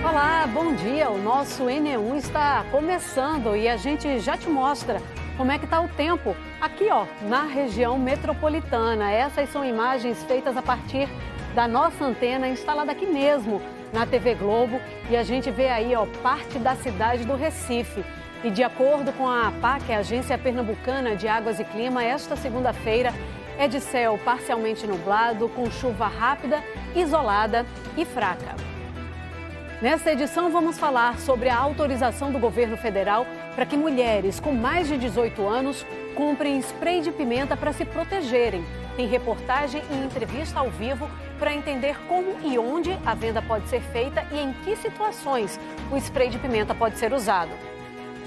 Olá, bom dia. O nosso N1 está começando e a gente já te mostra como é que está o tempo aqui, na região metropolitana. Essas são imagens feitas a partir da nossa antena instalada aqui mesmo na TV Globo e a gente vê aí, parte da cidade do Recife. E de acordo com a APAC, a Agência Pernambucana de Águas e Clima, esta segunda-feira é de céu parcialmente nublado, com chuva rápida, isolada e fraca. Nesta edição, vamos falar sobre a autorização do governo federal para que mulheres com mais de 18 anos comprem spray de pimenta para se protegerem. Tem reportagem e entrevista ao vivo para entender como e onde a venda pode ser feita e em que situações o spray de pimenta pode ser usado.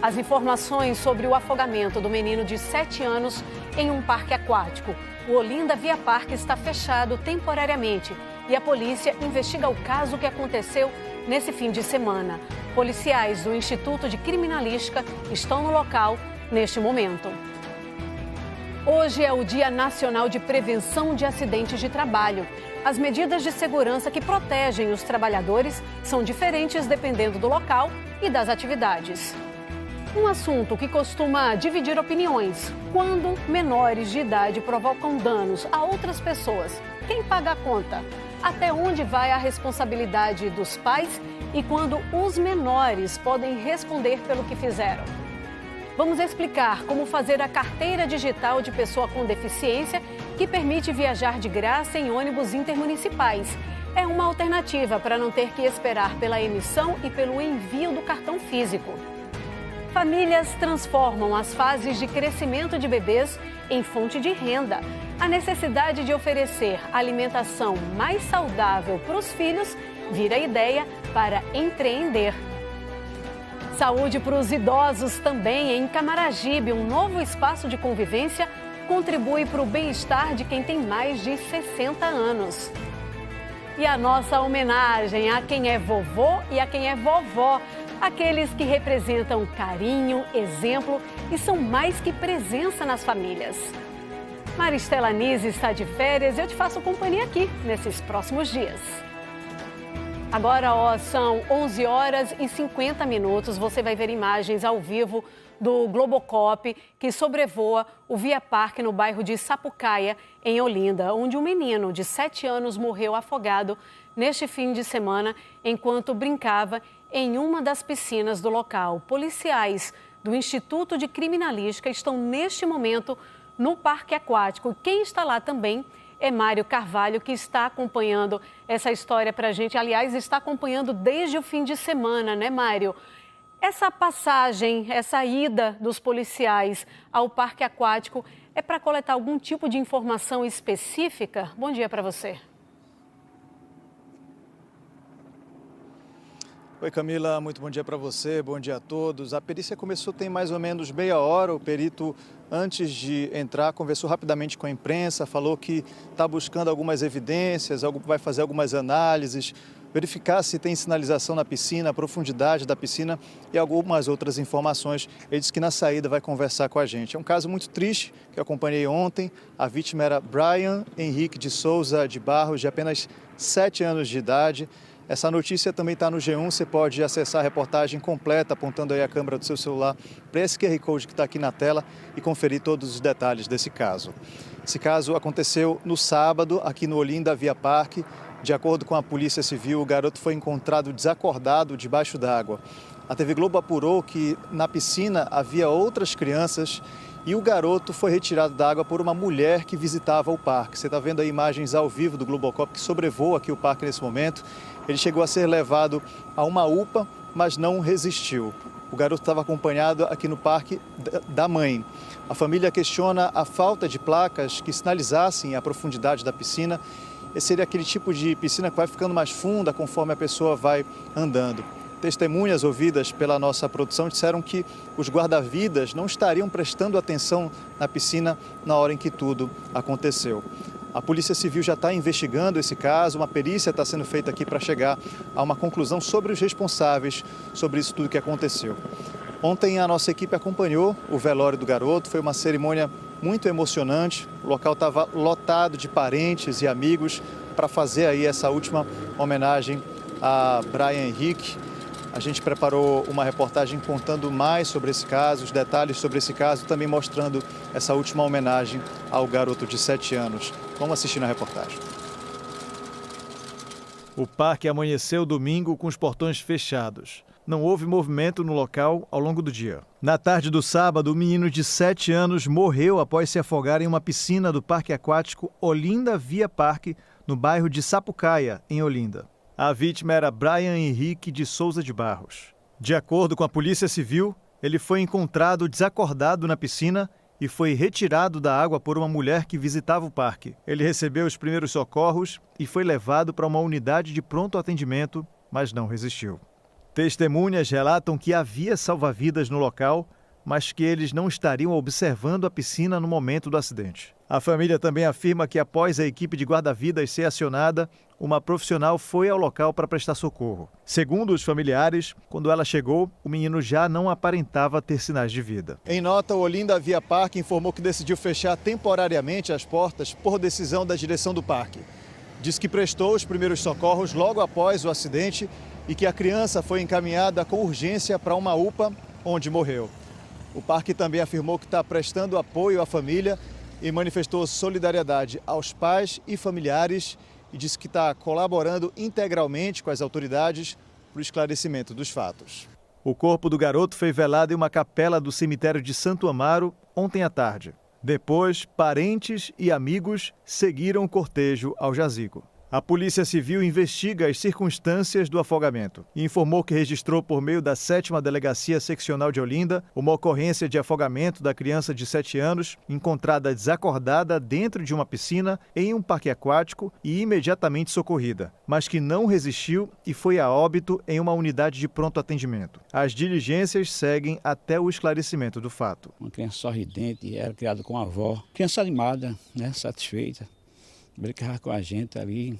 As informações sobre o afogamento do menino de 7 anos em um parque aquático. O Olinda Via Parque está fechado temporariamente e a polícia investiga o caso que aconteceu nesse fim de semana. Policiais do Instituto de Criminalística estão no local neste momento. Hoje é o Dia Nacional de Prevenção de Acidentes de Trabalho. As medidas de segurança que protegem os trabalhadores são diferentes dependendo do local e das atividades. Um assunto que costuma dividir opiniões. Quando menores de idade provocam danos a outras pessoas, quem paga a conta? Até onde vai a responsabilidade dos pais e quando os menores podem responder pelo que fizeram? Vamos explicar como fazer a carteira digital de pessoa com deficiência que permite viajar de graça em ônibus intermunicipais. É uma alternativa para não ter que esperar pela emissão e pelo envio do cartão físico. Famílias transformam as fases de crescimento de bebês em fonte de renda. A necessidade de oferecer alimentação mais saudável para os filhos vira ideia para empreender. Saúde para os idosos também. Em Camaragibe, um novo espaço de convivência contribui para o bem-estar de quem tem mais de 60 anos. E a nossa homenagem a quem é vovô e a quem é vovó. Aqueles que representam carinho, exemplo e são mais que presença nas famílias. Maristela Nise está de férias e eu te faço companhia aqui nesses próximos dias. Agora, são 11 horas e 50 minutos. Você vai ver imagens ao vivo do Globocop que sobrevoa o Via Parque no bairro de Sapucaia, em Olinda, onde um menino de 7 anos morreu afogado neste fim de semana enquanto brincava em uma das piscinas do local. Policiais do Instituto de Criminalística estão neste momento no parque aquático. Quem está lá também é Mário Carvalho, que está acompanhando essa história para a gente. Aliás, está acompanhando desde o fim de semana, né, Mário? Essa passagem, essa ida dos policiais ao parque aquático é para coletar algum tipo de informação específica? Bom dia para você. Oi, Camila, muito bom dia para você, bom dia a todos. A perícia começou tem mais ou menos meia hora. O perito, antes de entrar, conversou rapidamente com a imprensa, falou que está buscando algumas evidências, vai fazer algumas análises, verificar se tem sinalização na piscina, a profundidade da piscina e algumas outras informações. Ele disse que na saída vai conversar com a gente. É um caso muito triste que eu acompanhei ontem. A vítima era Brian Henrique de Souza de Barros, de apenas 7 anos de idade. Essa notícia também está no G1, você pode acessar a reportagem completa apontando aí a câmera do seu celular para esse QR Code que está aqui na tela e conferir todos os detalhes desse caso. Esse caso aconteceu no sábado, aqui no Olinda Via Parque. De acordo com a Polícia Civil, o garoto foi encontrado desacordado debaixo d'água. A TV Globo apurou que na piscina havia outras crianças e o garoto foi retirado da água por uma mulher que visitava o parque. Você está vendo aí imagens ao vivo do Globocop que sobrevoa aqui o parque nesse momento. Ele chegou a ser levado a uma UPA, mas não resistiu. O garoto estava acompanhado aqui no parque da mãe. A família questiona a falta de placas que sinalizassem a profundidade da piscina. Esse seria aquele tipo de piscina que vai ficando mais funda conforme a pessoa vai andando. Testemunhas ouvidas pela nossa produção disseram que os guarda-vidas não estariam prestando atenção na piscina na hora em que tudo aconteceu. A Polícia Civil já está investigando esse caso, uma perícia está sendo feita aqui para chegar a uma conclusão sobre os responsáveis, sobre isso tudo que aconteceu. Ontem a nossa equipe acompanhou o velório do garoto, foi uma cerimônia muito emocionante, o local estava lotado de parentes e amigos para fazer aí essa última homenagem a Brian Henrique. A gente preparou uma reportagem contando mais sobre esse caso, os detalhes sobre esse caso, também mostrando essa última homenagem ao garoto de 7 anos. Vamos assistir na reportagem. O parque amanheceu domingo com os portões fechados. Não houve movimento no local ao longo do dia. Na tarde do sábado, o menino de 7 anos morreu após se afogar em uma piscina do Parque Aquático Olinda Via Parque, no bairro de Sapucaia, em Olinda. A vítima era Brian Henrique de Souza de Barros. De acordo com a Polícia Civil, ele foi encontrado desacordado na piscina e foi retirado da água por uma mulher que visitava o parque. Ele recebeu os primeiros socorros e foi levado para uma unidade de pronto atendimento, mas não resistiu. Testemunhas relatam que havia salva-vidas no local, mas que eles não estariam observando a piscina no momento do acidente. A família também afirma que após a equipe de guarda-vidas ser acionada, uma profissional foi ao local para prestar socorro. Segundo os familiares, quando ela chegou, o menino já não aparentava ter sinais de vida. Em nota, o Olinda Via Parque informou que decidiu fechar temporariamente as portas por decisão da direção do parque. Diz que prestou os primeiros socorros logo após o acidente e que a criança foi encaminhada com urgência para uma UPA, onde morreu. O parque também afirmou que está prestando apoio à família e manifestou solidariedade aos pais e familiares e disse que está colaborando integralmente com as autoridades para o esclarecimento dos fatos. O corpo do garoto foi velado em uma capela do cemitério de Santo Amaro ontem à tarde. Depois, parentes e amigos seguiram o cortejo ao jazigo. A Polícia Civil investiga as circunstâncias do afogamento e informou que registrou por meio da 7ª Delegacia Seccional de Olinda uma ocorrência de afogamento da criança de 7 anos encontrada desacordada dentro de uma piscina em um parque aquático e imediatamente socorrida, mas que não resistiu e foi a óbito em uma unidade de pronto atendimento. As diligências seguem até o esclarecimento do fato. Uma criança sorridente, era criada com a avó, criança animada, né, satisfeita. Brincava com a gente ali,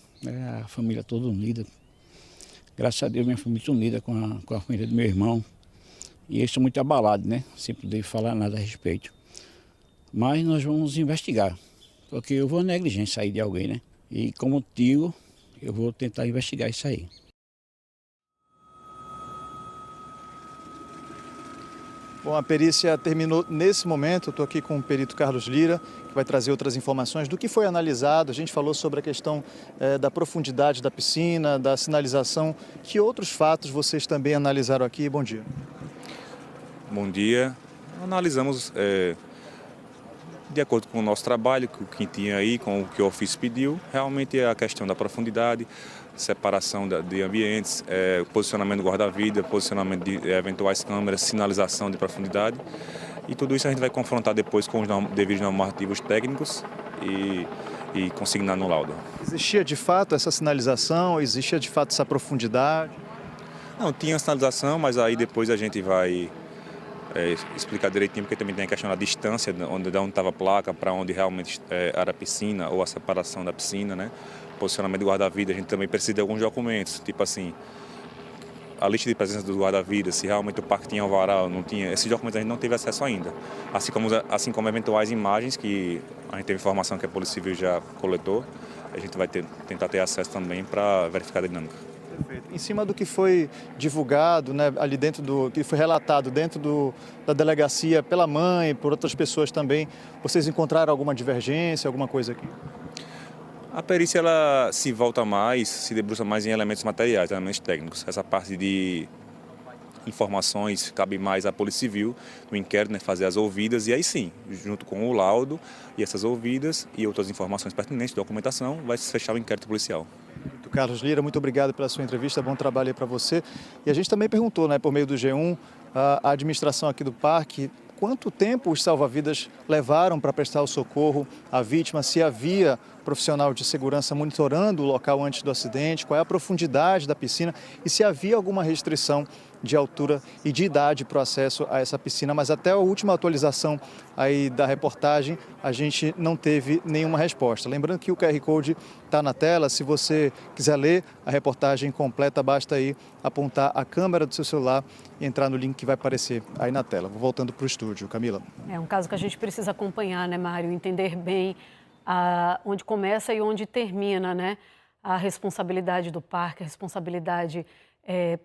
a família toda unida. Graças a Deus, minha família está unida com a família do meu irmão. E eles estão muito abalados, né? Sem poder falar nada a respeito. Mas nós vamos investigar, porque eu vou negligência aí de alguém, né? E como tio, eu vou tentar investigar isso aí. Bom, a perícia terminou nesse momento. Eu estou aqui com o perito Carlos Lira, que vai trazer outras informações do que foi analisado. A gente falou sobre a questão da profundidade da piscina, da sinalização. Que outros fatos vocês também analisaram aqui? Bom dia. Bom dia. Analisamos, de acordo com o nosso trabalho, com o que tinha aí, com o que o ofício pediu, realmente a questão da profundidade, separação de ambientes, posicionamento do guarda-vida, posicionamento de eventuais câmeras, sinalização de profundidade. E tudo isso a gente vai confrontar depois com os devidos normativos técnicos e consignar no laudo. Existia de fato essa sinalização? Existia de fato essa profundidade? Não, tinha sinalização, mas aí depois a gente vai explicar direitinho, porque também tem a questão da distância, de onde estava a placa, para onde realmente era a piscina ou a separação da piscina, né? Posicionamento do guarda-vida, a gente também precisa de alguns documentos, tipo assim, a lista de presença do guarda-vida, se realmente o parque tinha alvará ou não tinha, esses documentos a gente não teve acesso ainda. Assim como eventuais imagens que a gente teve informação que a Polícia Civil já coletou, a gente vai tentar ter acesso também para verificar a dinâmica. Perfeito. Em cima do que foi divulgado, né, ali dentro que foi relatado dentro da delegacia pela mãe, por outras pessoas também, vocês encontraram alguma divergência, alguma coisa aqui? A perícia ela se volta mais, se debruça mais em elementos materiais, elementos técnicos. Essa parte de informações cabe mais à Polícia Civil, no inquérito, né, fazer as ouvidas e aí sim, junto com o laudo e essas ouvidas e outras informações pertinentes, documentação, vai se fechar o inquérito policial. Carlos Lira, muito obrigado pela sua entrevista, bom trabalho aí para você. E a gente também perguntou, né, por meio do G1, a administração aqui do parque, quanto tempo os salva-vidas levaram para prestar o socorro à vítima, se havia profissional de segurança monitorando o local antes do acidente, qual é a profundidade da piscina e se havia alguma restrição de altura e de idade para o acesso a essa piscina. Mas até a última atualização aí da reportagem, a gente não teve nenhuma resposta. Lembrando que o QR Code está na tela, se você quiser ler a reportagem completa, basta aí apontar a câmera do seu celular e entrar no link que vai aparecer aí na tela. Vou voltando para o estúdio. Camila. É um caso que a gente precisa acompanhar, né, Mário? Entender bem onde começa e onde termina, né? a responsabilidade do parque, a responsabilidade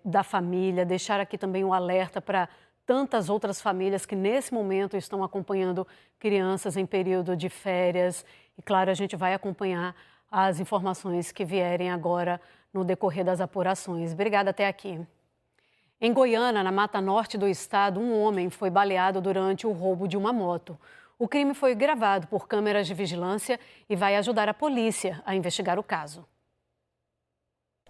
da família, deixar aqui também um alerta para tantas outras famílias que nesse momento estão acompanhando crianças em período de férias. E claro, a gente vai acompanhar as informações que vierem agora no decorrer das apurações. Obrigada, até aqui. Em Goiânia, na Mata Norte do estado, um homem foi baleado durante o roubo de uma moto. O crime foi gravado por câmeras de vigilância e vai ajudar a polícia a investigar o caso.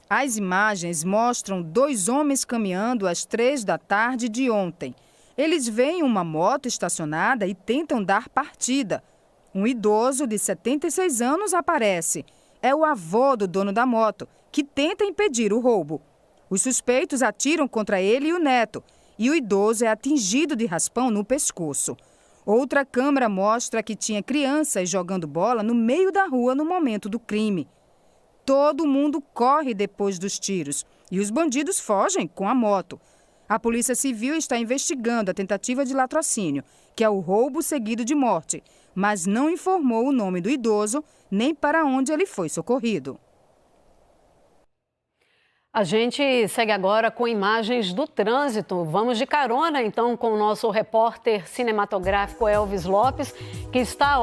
As imagens mostram 2 homens caminhando às 3 da tarde de ontem. Eles veem uma moto estacionada e tentam dar partida. Um idoso de 76 anos aparece. É o avô do dono da moto, que tenta impedir o roubo. Os suspeitos atiram contra ele e o neto, e o idoso é atingido de raspão no pescoço. Outra câmera mostra que tinha crianças jogando bola no meio da rua no momento do crime. Todo mundo corre depois dos tiros e os bandidos fogem com a moto. A Polícia Civil está investigando a tentativa de latrocínio, que é o roubo seguido de morte, mas não informou o nome do idoso nem para onde ele foi socorrido. A gente segue agora com imagens do trânsito. Vamos de carona, então, com o nosso repórter cinematográfico Elvis Lopes, que está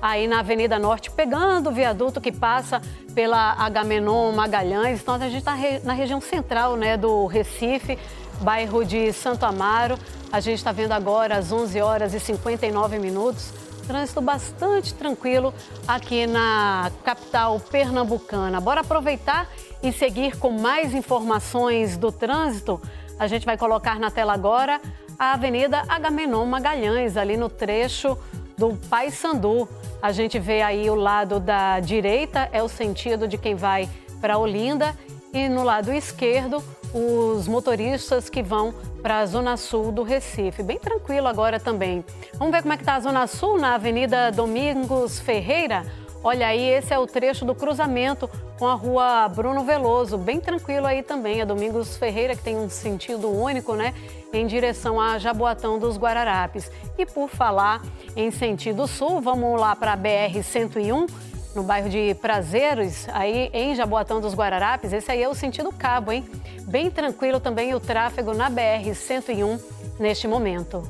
aí na Avenida Norte, pegando o viaduto que passa pela Agamenon Magalhães. Então, a gente está na região central, né, do Recife, bairro de Santo Amaro. A gente está vendo agora às 11 horas e 59 minutos. Trânsito bastante tranquilo aqui na capital pernambucana. Bora aproveitar e seguir com mais informações do trânsito. A gente vai colocar na tela agora a Avenida Agamenon Magalhães, ali no trecho do Paissandu. A gente vê aí o lado da direita, é o sentido de quem vai para Olinda, e no lado esquerdo, os motoristas que vão para a Zona Sul do Recife. Bem tranquilo agora também. Vamos ver como é que está a Zona Sul, na Avenida Domingos Ferreira. Olha aí, esse é o trecho do cruzamento com a Rua Bruno Veloso. Bem tranquilo aí também, a Domingos Ferreira, que tem um sentido único, né? Em direção a Jaboatão dos Guararapes. E por falar em sentido sul, vamos lá para a BR-101, no bairro de Prazeres, aí em Jaboatão dos Guararapes. Esse aí é o sentido cabo, hein? Bem tranquilo também o tráfego na BR-101 neste momento.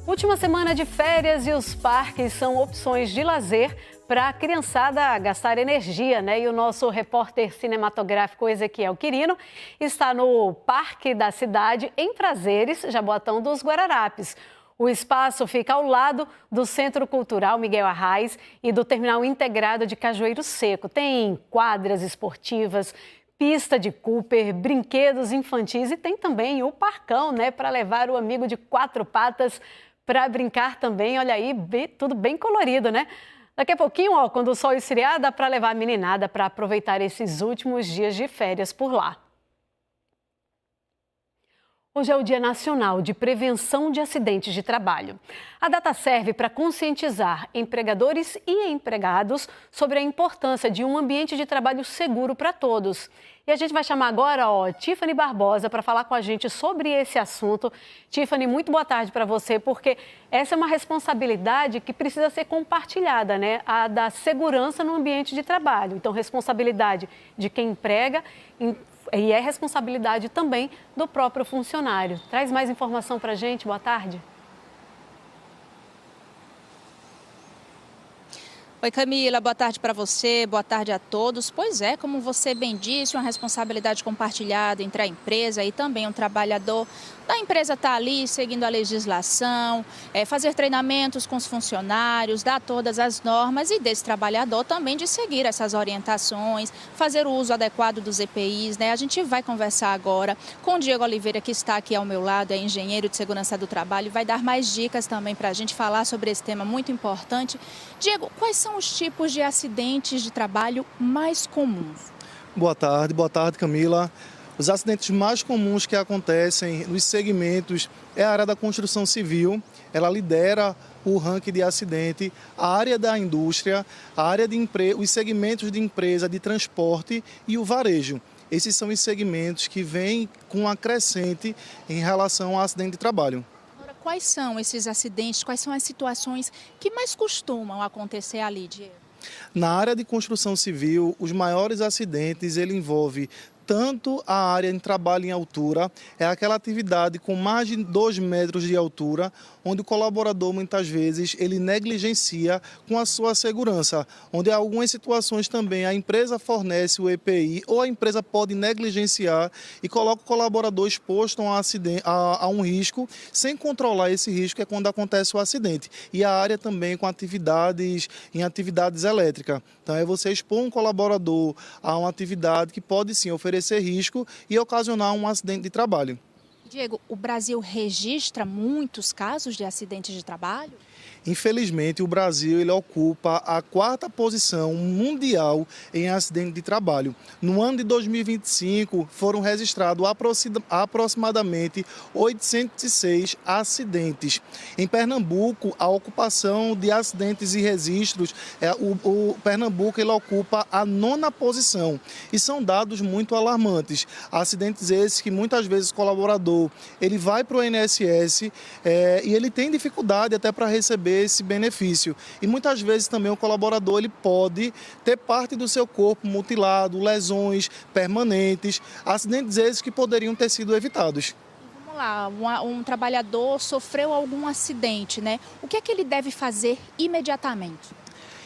Última semana de férias e os parques são opções de lazer para a criançada gastar energia, né? E o nosso repórter cinematográfico Ezequiel Quirino está no Parque da Cidade, em Prazeres, Jaboatão dos Guararapes. O espaço fica ao lado do Centro Cultural Miguel Arraes e do Terminal Integrado de Cajueiro Seco. Tem quadras esportivas, pista de Cooper, brinquedos infantis e tem também o parcão, né? Para levar o amigo de 4 patas para brincar também. Olha aí, tudo bem colorido, né? Daqui a pouquinho, quando o sol esfriar, dá para levar a meninada para aproveitar esses últimos dias de férias por lá. Hoje é o Dia Nacional de Prevenção de Acidentes de Trabalho. A data serve para conscientizar empregadores e empregados sobre a importância de um ambiente de trabalho seguro para todos. E a gente vai chamar agora, Tiffany Barbosa, para falar com a gente sobre esse assunto. Tiffany, muito boa tarde para você, porque essa é uma responsabilidade que precisa ser compartilhada, né? A da segurança no ambiente de trabalho. Então, responsabilidade de quem emprega e é responsabilidade também do próprio funcionário. Traz mais informação para a gente. Boa tarde. Oi, Camila, boa tarde para você, boa tarde a todos. Pois é, como você bem disse, uma responsabilidade compartilhada entre a empresa e também um trabalhador. A empresa está ali seguindo a legislação, fazer treinamentos com os funcionários, dar todas as normas e desse trabalhador também de seguir essas orientações, fazer o uso adequado dos EPIs, né? A gente vai conversar agora com o Diego Oliveira, que está aqui ao meu lado, é engenheiro de segurança do trabalho, e vai dar mais dicas também para a gente falar sobre esse tema muito importante. Diego, quais são os tipos de acidentes de trabalho mais comuns? Boa tarde Camila. Os acidentes mais comuns que acontecem nos segmentos é a área da construção civil, ela lidera o ranking de acidente, a área da indústria, a área de os segmentos de empresa de transporte e o varejo. Esses são os segmentos que vêm com a crescente em relação ao acidente de trabalho. quais são esses acidentes, quais são as situações que mais costumam acontecer ali, Diego? Na área de construção civil, os maiores acidentes ele envolve tanto a área em trabalho em altura, é aquela atividade com mais de 2 metros de altura, onde o colaborador muitas vezes ele negligencia com a sua segurança, onde em algumas situações também a empresa fornece o EPI ou a empresa pode negligenciar e coloca o colaborador exposto a um risco sem controlar esse risco, é quando acontece o acidente. E a área também com atividades elétricas. Então é você expor um colaborador a uma atividade que pode sim oferecer risco e ocasionar um acidente de trabalho. Diego, o Brasil registra muitos casos de acidentes de trabalho? Infelizmente, o Brasil ele ocupa a 4ª posição mundial em acidente de trabalho. No ano de 2025, foram registrados aproximadamente 806 acidentes. Em Pernambuco, a ocupação de acidentes e registros, o Pernambuco ele ocupa a 9ª posição. E são dados muito alarmantes. Acidentes esses que muitas vezes o colaborador ele vai para o INSS e ele tem dificuldade até para receber esse benefício. E muitas vezes também o colaborador ele pode ter parte do seu corpo mutilado, lesões permanentes, acidentes esses que poderiam ter sido evitados. Vamos lá, um trabalhador sofreu algum acidente, né? O que é que ele deve fazer imediatamente?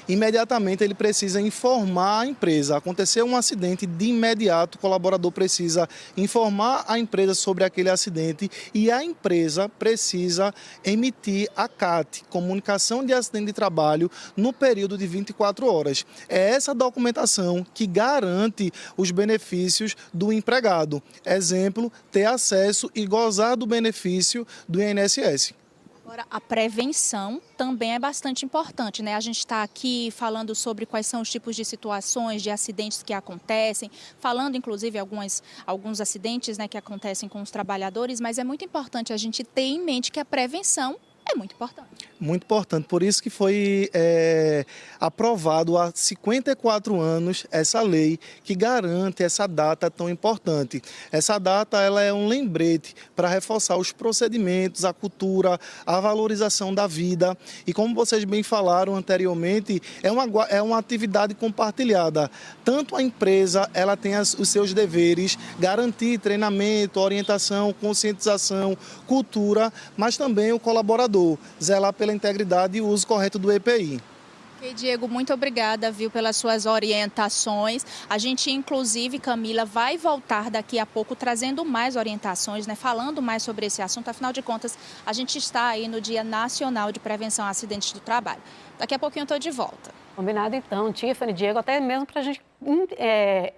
Imediatamente ele precisa informar a empresa. Aconteceu um acidente, de imediato o colaborador precisa informar a empresa sobre aquele acidente e a empresa precisa emitir a CAT, Comunicação de Acidente de Trabalho, no período de 24 horas. É essa documentação que garante os benefícios do empregado. Exemplo, ter acesso e gozar do benefício do INSS. Agora, a prevenção também é bastante importante, né? A gente está aqui falando sobre quais são os tipos de situações, de acidentes que acontecem, falando inclusive alguns acidentes, né, que acontecem com os trabalhadores, mas é muito importante a gente ter em mente que a prevenção é muito importante. Muito importante, por isso que foi aprovado há 54 anos essa lei que garante essa data tão importante. Essa data ela é um lembrete para reforçar os procedimentos, a cultura, a valorização da vida. E como vocês bem falaram anteriormente, é uma atividade compartilhada. Tanto a empresa ela tem os seus deveres, garantir treinamento, orientação, conscientização, cultura, mas também o colaborador, zelar pela integridade e uso correto do EPI. Ok, Diego, muito obrigada, pelas suas orientações. A gente, inclusive, Camila, vai voltar daqui a pouco trazendo mais orientações, né, falando mais sobre esse assunto. Afinal de contas, a gente está aí no Dia Nacional de Prevenção a Acidentes do Trabalho. Daqui a pouquinho eu estou de volta. Combinado então, Tiffany, Diego, até mesmo para a gente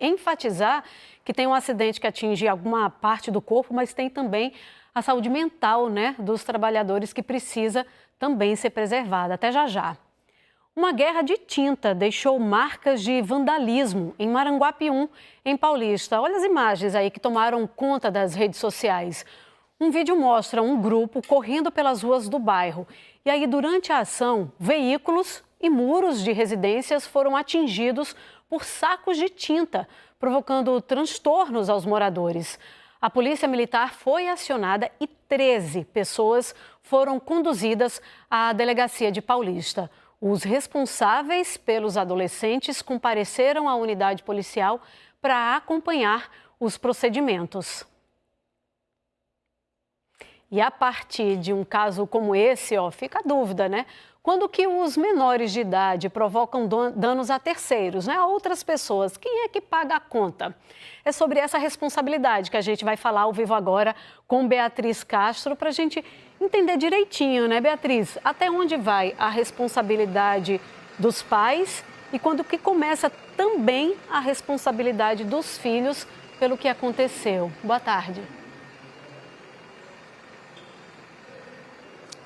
enfatizar que tem um acidente que atinge alguma parte do corpo, mas tem também a saúde mental, né, dos trabalhadores que precisa também ser preservada. Até já já. Uma guerra de tinta deixou marcas de vandalismo em Maranguapium, em Paulista. Olha as imagens aí que tomaram conta das redes sociais. Um vídeo mostra um grupo correndo pelas ruas do bairro. E aí, durante a ação, veículos e muros de residências foram atingidos por sacos de tinta, provocando transtornos aos moradores. A Polícia Militar foi acionada e 13 pessoas foram conduzidas à delegacia de Paulista. Os responsáveis pelos adolescentes compareceram à unidade policial para acompanhar os procedimentos. E a partir de um caso como esse, fica a dúvida, né? Quando que os menores de idade provocam danos a terceiros, né, a outras pessoas, quem é que paga a conta? É sobre essa responsabilidade que a gente vai falar ao vivo agora com Beatriz Castro para a gente entender direitinho, né, Beatriz? Até onde vai a responsabilidade dos pais e quando que começa também a responsabilidade dos filhos pelo que aconteceu? Boa tarde.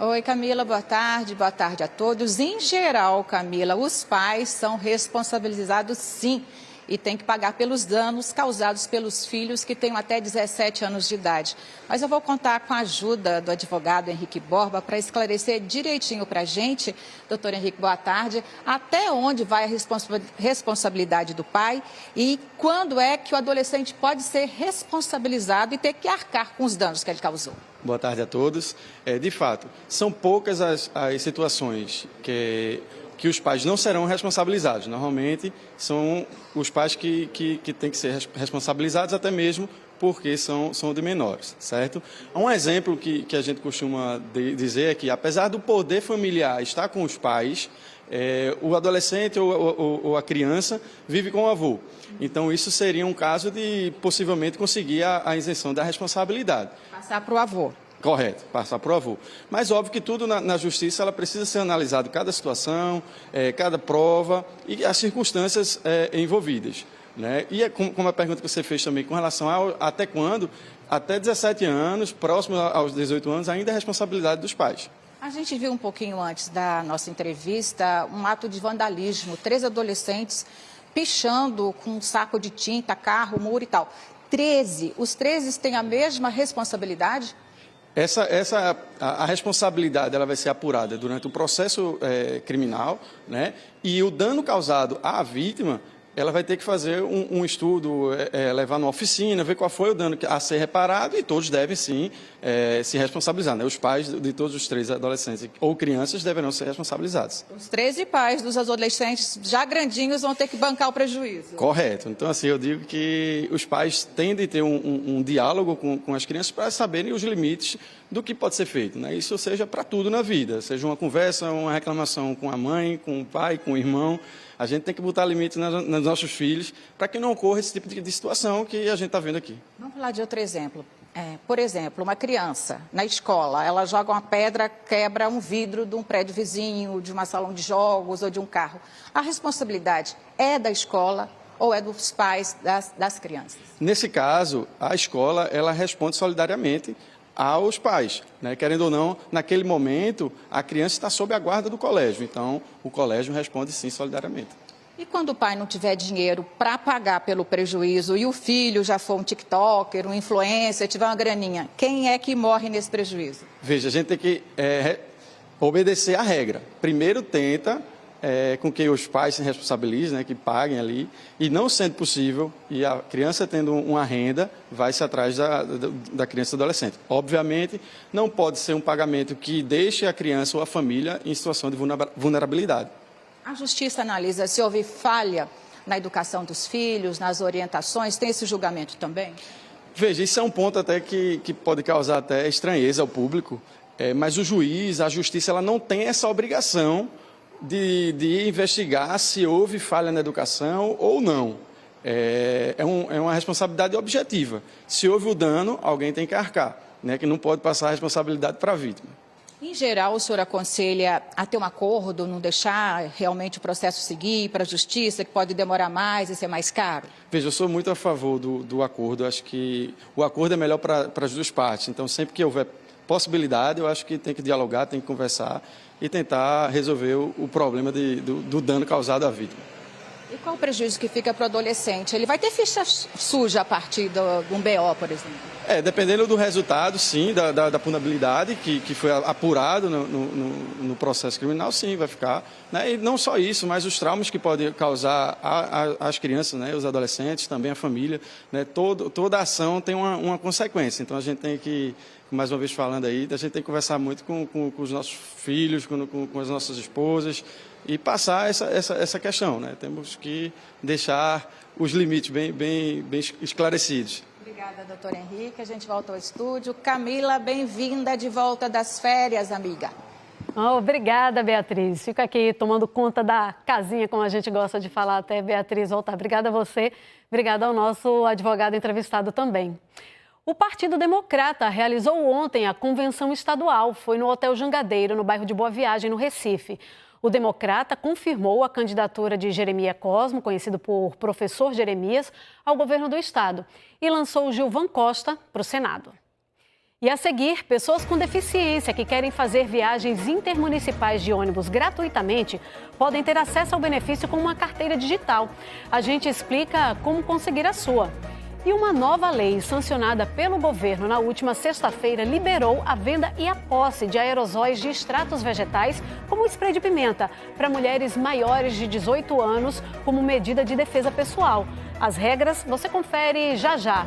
Oi, Camila, boa tarde a todos. Em geral, Camila, os pais são responsabilizados sim. e tem que pagar pelos danos causados pelos filhos que tenham até 17 anos de idade. Mas eu vou contar com a ajuda do advogado Henrique Borba para esclarecer direitinho para a gente, doutor Henrique, boa tarde, até onde vai a responsabilidade do pai e quando é que o adolescente pode ser responsabilizado e ter que arcar com os danos que ele causou. Boa tarde a todos. De fato, são poucas as situações que os pais não serão responsabilizados. Normalmente, são os pais que têm que ser responsabilizados, até mesmo porque são de menores, certo? Um exemplo que a gente costuma dizer é que, apesar do poder familiar estar com os pais, o adolescente ou a criança vive com o avô. Então, isso seria um caso de, possivelmente, conseguir a isenção da responsabilidade. Passar para o avô. Correto, passar para o avô. Mas óbvio que tudo na justiça ela precisa ser analisado, cada situação, cada prova e as circunstâncias envolvidas. Né? E como a pergunta que você fez também com relação a até quando, até 17 anos, próximo aos 18 anos, ainda é responsabilidade dos pais. A gente viu um pouquinho antes da nossa entrevista um ato de vandalismo, 3 adolescentes pichando com um saco de tinta, carro, muro e tal. Os 13 têm a mesma responsabilidade? A responsabilidade ela vai ser apurada durante o processo criminal, né? E o dano causado à vítima, ela vai ter que fazer um estudo, levar numa oficina, ver qual foi o dano a ser reparado e todos devem, sim, se responsabilizar. Né? Os pais de todos os 3 adolescentes ou crianças deverão ser responsabilizados. Os 13 pais dos adolescentes já grandinhos vão ter que bancar o prejuízo. Correto. Então, assim, eu digo que os pais tendem a ter um diálogo com as crianças para saberem os limites do que pode ser feito. Né? Isso seja para tudo na vida, seja uma conversa, uma reclamação com a mãe, com o pai, com o irmão. A gente tem que botar limites nos nossos filhos para que não ocorra esse tipo de situação que a gente está vendo aqui. Vamos falar de outro exemplo. Por exemplo, uma criança na escola, ela joga uma pedra, quebra um vidro de um prédio vizinho, de uma salão de jogos ou de um carro. A responsabilidade é da escola ou é dos pais das crianças? Nesse caso, a escola ela responde solidariamente aos pais, né? Querendo ou não, naquele momento, a criança está sob a guarda do colégio, então o colégio responde sim solidariamente. E quando o pai não tiver dinheiro para pagar pelo prejuízo e o filho já for um tiktoker, um influencer, tiver uma graninha, quem é que morre nesse prejuízo? Veja, a gente tem que obedecer à regra. Primeiro tenta com que os pais se responsabilizem, né, que paguem ali, e não sendo possível, e a criança tendo uma renda, vai-se atrás da criança e do adolescente. Obviamente, não pode ser um pagamento que deixe a criança ou a família em situação de vulnerabilidade. A justiça analisa se houve falha na educação dos filhos, nas orientações, tem esse julgamento também? Veja, isso é um ponto até que pode causar até estranheza ao público, mas o juiz, a justiça, ela não tem essa obrigação de investigar se houve falha na educação ou não. É uma responsabilidade objetiva. Se houve o dano, alguém tem que arcar, né, que não pode passar a responsabilidade para a vítima. Em geral, o senhor aconselha a ter um acordo, não deixar realmente o processo seguir para a justiça, que pode demorar mais e ser mais caro? Veja, eu sou muito a favor do acordo. Acho que o acordo é melhor para as duas partes. Então, sempre que houver possibilidade, eu acho que tem que dialogar, tem que conversar e tentar resolver o problema do dano causado à vítima. E qual o prejuízo que fica para o adolescente? Ele vai ter ficha suja a partir de um BO, por exemplo? Dependendo do resultado, sim, da punibilidade que foi apurado no processo criminal, sim, vai ficar. Né? E não só isso, mas os traumas que podem causar às crianças, né? Os adolescentes, também a família. Né? Toda ação tem uma consequência. Então, a gente tem que, mais uma vez falando aí, a gente tem que conversar muito com os nossos filhos, com as nossas esposas, e passar essa questão. Né? Temos que deixar os limites bem esclarecidos. Obrigada, doutor Henrique. A gente volta ao estúdio. Camila, bem-vinda de volta das férias, amiga. Obrigada, Beatriz. Fica aqui tomando conta da casinha, como a gente gosta de falar, até Beatriz voltar. Obrigada a você, obrigada ao nosso advogado entrevistado também. O Partido Democrata realizou ontem a convenção estadual. Foi no Hotel Jangadeiro, no bairro de Boa Viagem, no Recife. O Democrata confirmou a candidatura de Jeremias Cosmo, conhecido por Professor Jeremias, ao governo do estado e lançou Gilvan Costa para o Senado. E a seguir, pessoas com deficiência que querem fazer viagens intermunicipais de ônibus gratuitamente podem ter acesso ao benefício com uma carteira digital. A gente explica como conseguir a sua. E uma nova lei sancionada pelo governo na última sexta-feira liberou a venda e a posse de aerosóis de extratos vegetais, como spray de pimenta, para mulheres maiores de 18 anos, como medida de defesa pessoal. As regras você confere já já.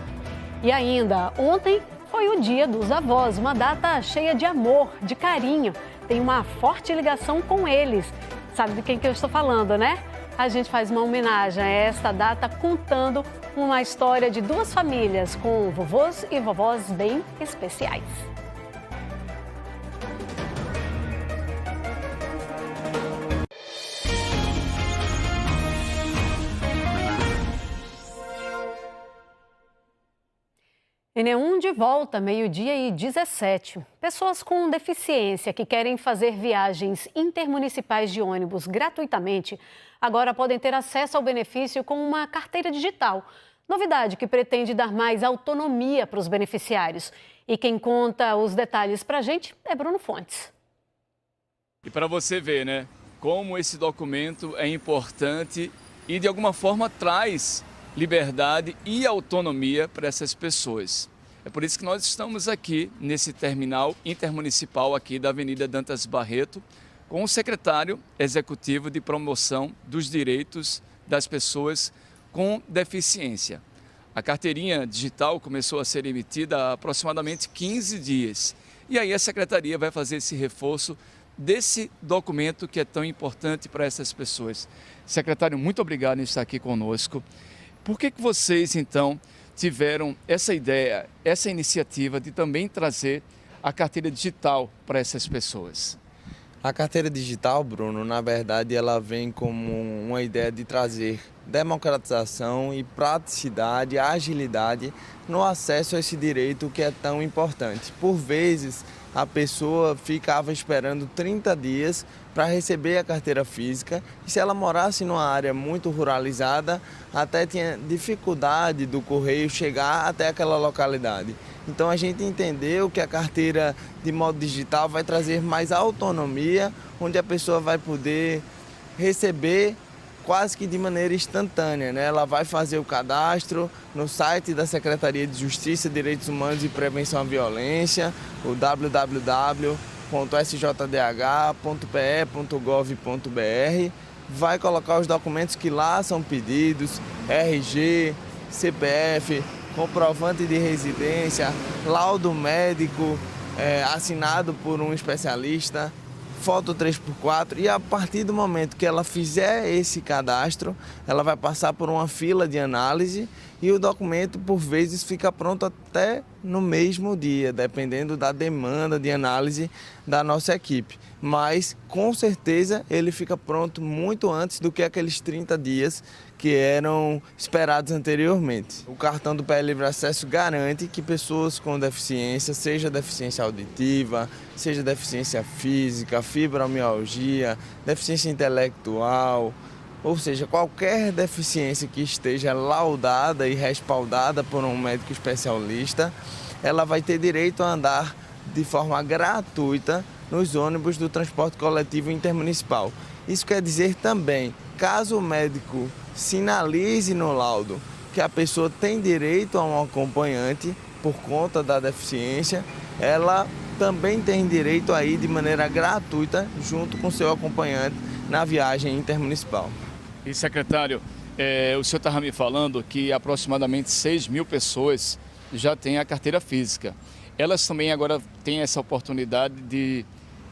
E ainda, ontem foi o Dia dos Avós, uma data cheia de amor, de carinho. Tem uma forte ligação com eles. Sabe de quem que eu estou falando, né? A gente faz uma homenagem a esta data contando uma história de duas famílias com vovôs e vovós bem especiais. Enem de volta, 12h17. Pessoas com deficiência que querem fazer viagens intermunicipais de ônibus gratuitamente agora podem ter acesso ao benefício com uma carteira digital. Novidade que pretende dar mais autonomia para os beneficiários. E quem conta os detalhes para a gente é Bruno Fontes. E para você ver, né, como esse documento é importante e de alguma forma traz liberdade e autonomia para essas pessoas. É por isso que nós estamos aqui nesse terminal intermunicipal aqui da Avenida Dantas Barreto com o secretário executivo de promoção dos direitos das pessoas com deficiência. A carteirinha digital começou a ser emitida há aproximadamente 15 dias. E aí a secretaria vai fazer esse reforço desse documento que é tão importante para essas pessoas. Secretário, muito obrigado em estar aqui conosco. Por que vocês, então, tiveram essa ideia, essa iniciativa de também trazer a carteira digital para essas pessoas? A carteira digital, Bruno, na verdade, ela vem como uma ideia de trazer democratização e praticidade, agilidade no acesso a esse direito que é tão importante. Por vezes, a pessoa ficava esperando 30 dias para receber a carteira física e se ela morasse numa área muito ruralizada, até tinha dificuldade do correio chegar até aquela localidade. Então a gente entendeu que a carteira de modo digital vai trazer mais autonomia, onde a pessoa vai poder receber quase que de maneira instantânea, né? Ela vai fazer o cadastro no site da Secretaria de Justiça, Direitos Humanos e Prevenção à Violência, o www.sjdh.pe.gov.br, vai colocar os documentos que lá são pedidos, RG, CPF, comprovante de residência, laudo médico assinado por um especialista, foto 3x4, e a partir do momento que ela fizer esse cadastro, ela vai passar por uma fila de análise e o documento, por vezes, fica pronto até no mesmo dia, dependendo da demanda de análise da nossa equipe. Mas, com certeza, ele fica pronto muito antes do que aqueles 30 dias que eram esperados anteriormente. O cartão do PE Livre Acesso garante que pessoas com deficiência, seja deficiência auditiva, seja deficiência física, fibromialgia, deficiência intelectual, ou seja, qualquer deficiência que esteja laudada e respaldada por um médico especialista, ela vai ter direito a andar de forma gratuita nos ônibus do transporte coletivo intermunicipal. Isso quer dizer também, caso o médico sinalize no laudo que a pessoa tem direito a um acompanhante por conta da deficiência, ela também tem direito a ir de maneira gratuita junto com seu acompanhante na viagem intermunicipal. E, secretário, o senhor estava me falando que aproximadamente 6 mil pessoas já têm a carteira física. Elas também agora têm essa oportunidade de,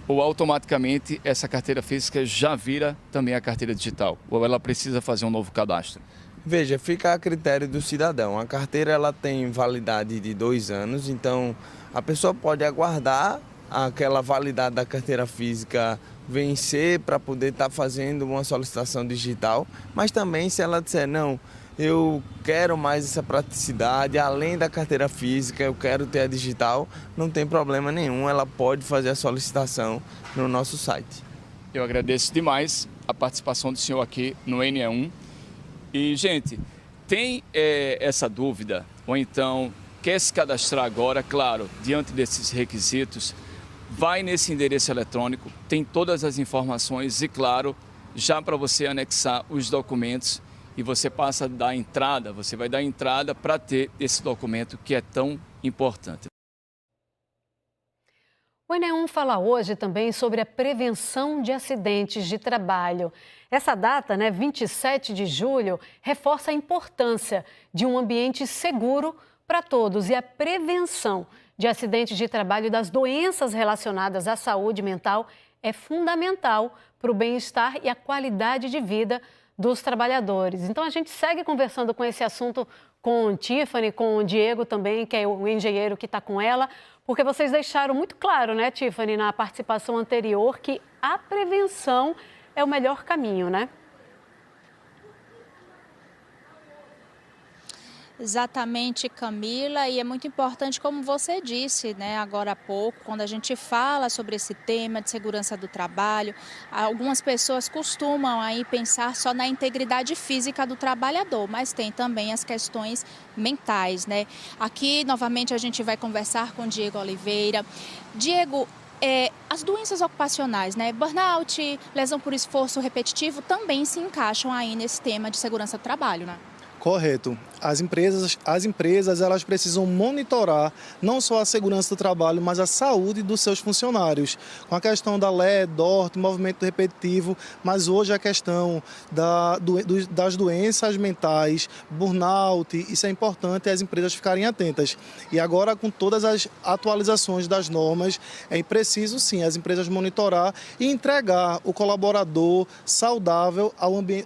ou automaticamente, essa carteira física já vira também a carteira digital? Ou ela precisa fazer um novo cadastro? Veja, fica a critério do cidadão. A carteira ela tem validade de 2 anos, então a pessoa pode aguardar aquela validade da carteira física vencer para poder estar fazendo uma solicitação digital, mas também se ela disser, não, eu quero mais essa praticidade, além da carteira física, eu quero ter a digital, não tem problema nenhum, ela pode fazer a solicitação no nosso site. Eu agradeço demais a participação do senhor aqui no NE1. E, gente, tem essa dúvida, ou então quer se cadastrar agora, claro, diante desses requisitos, vai nesse endereço eletrônico, tem todas as informações e, claro, já para você anexar os documentos e você passa a dar entrada, você vai dar entrada para ter esse documento que é tão importante. O Enem fala hoje também sobre a prevenção de acidentes de trabalho. Essa data, 27 de julho, reforça a importância de um ambiente seguro para todos e a prevenção de acidentes de trabalho e das doenças relacionadas à saúde mental é fundamental para o bem-estar e a qualidade de vida dos trabalhadores. Então, a gente segue conversando com esse assunto com Tiffany, com o Diego também, que é o engenheiro que está com ela, porque vocês deixaram muito claro, né, Tiffany, na participação anterior, que a prevenção é o melhor caminho, né? Exatamente, Camila, e é muito importante, como você disse, né, agora há pouco, quando a gente fala sobre esse tema de segurança do trabalho, algumas pessoas costumam aí pensar só na integridade física do trabalhador, mas tem também as questões mentais, né? Aqui, novamente, a gente vai conversar com Diego Oliveira. Diego, as doenças ocupacionais, né, burnout, lesão por esforço repetitivo, também se encaixam aí nesse tema de segurança do trabalho, né? Correto. As empresas elas precisam monitorar não só a segurança do trabalho, mas a saúde dos seus funcionários. Com a questão da LE, DORT, movimento repetitivo, mas hoje a questão das doenças mentais, burnout, isso é importante as empresas ficarem atentas. E agora, com todas as atualizações das normas, é preciso sim as empresas monitorar e entregar o colaborador saudável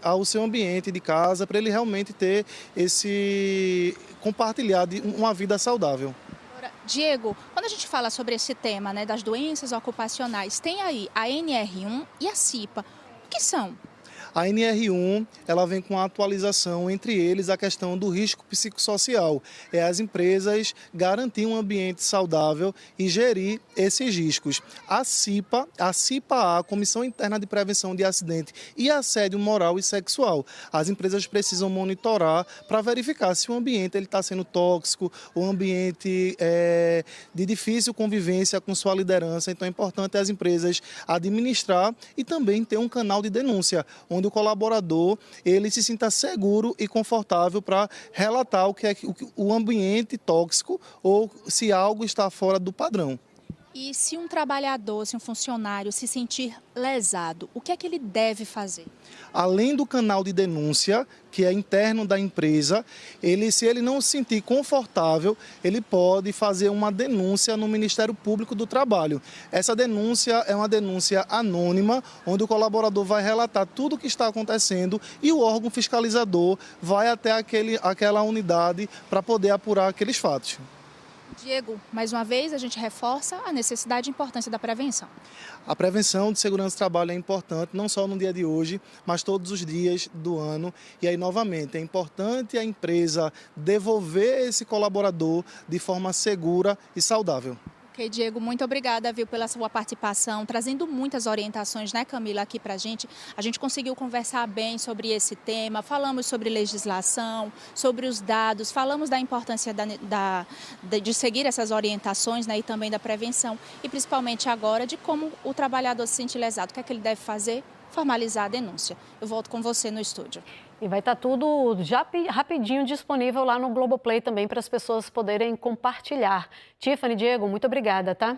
ao seu ambiente de casa, para ele realmente ter compartilhar de uma vida saudável. Diego, quando a gente fala sobre esse tema, né, das doenças ocupacionais, tem aí a NR1 e a CIPA. O que são? A NR1, ela vem com a atualização, entre eles, a questão do risco psicossocial. É as empresas garantir um ambiente saudável e gerir esses riscos. A CIPA-A, Comissão Interna de Prevenção de Acidente e Assédio Moral e Sexual. As empresas precisam monitorar para verificar se o ambiente está sendo tóxico, o ambiente de difícil convivência com sua liderança. Então é importante as empresas administrar e também ter um canal de denúncia, onde o colaborador ele se sinta seguro e confortável para relatar o que é o ambiente tóxico ou se algo está fora do padrão. E se um trabalhador, se um funcionário se sentir lesado, o que é que ele deve fazer? Além do canal de denúncia, que é interno da empresa, se ele não se sentir confortável, ele pode fazer uma denúncia no Ministério Público do Trabalho. Essa denúncia é uma denúncia anônima, onde o colaborador vai relatar tudo o que está acontecendo e o órgão fiscalizador vai até aquela unidade para poder apurar aqueles fatos. Diego, mais uma vez a gente reforça a necessidade e importância da prevenção. A prevenção de segurança do trabalho é importante, não só no dia de hoje, mas todos os dias do ano. E aí, novamente, é importante a empresa devolver esse colaborador de forma segura e saudável. Ok, Diego, muito obrigada, pela sua participação, trazendo muitas orientações, né, Camila, aqui para a gente. A gente conseguiu conversar bem sobre esse tema, falamos sobre legislação, sobre os dados, falamos da importância de seguir essas orientações, né, e também da prevenção, e principalmente agora de como o trabalhador se sente lesado, o que é que ele deve fazer? Formalizar a denúncia. Eu volto com você no estúdio. E vai estar tudo já rapidinho disponível lá no Globoplay também para as pessoas poderem compartilhar. Tiffany, Diego, muito obrigada, tá?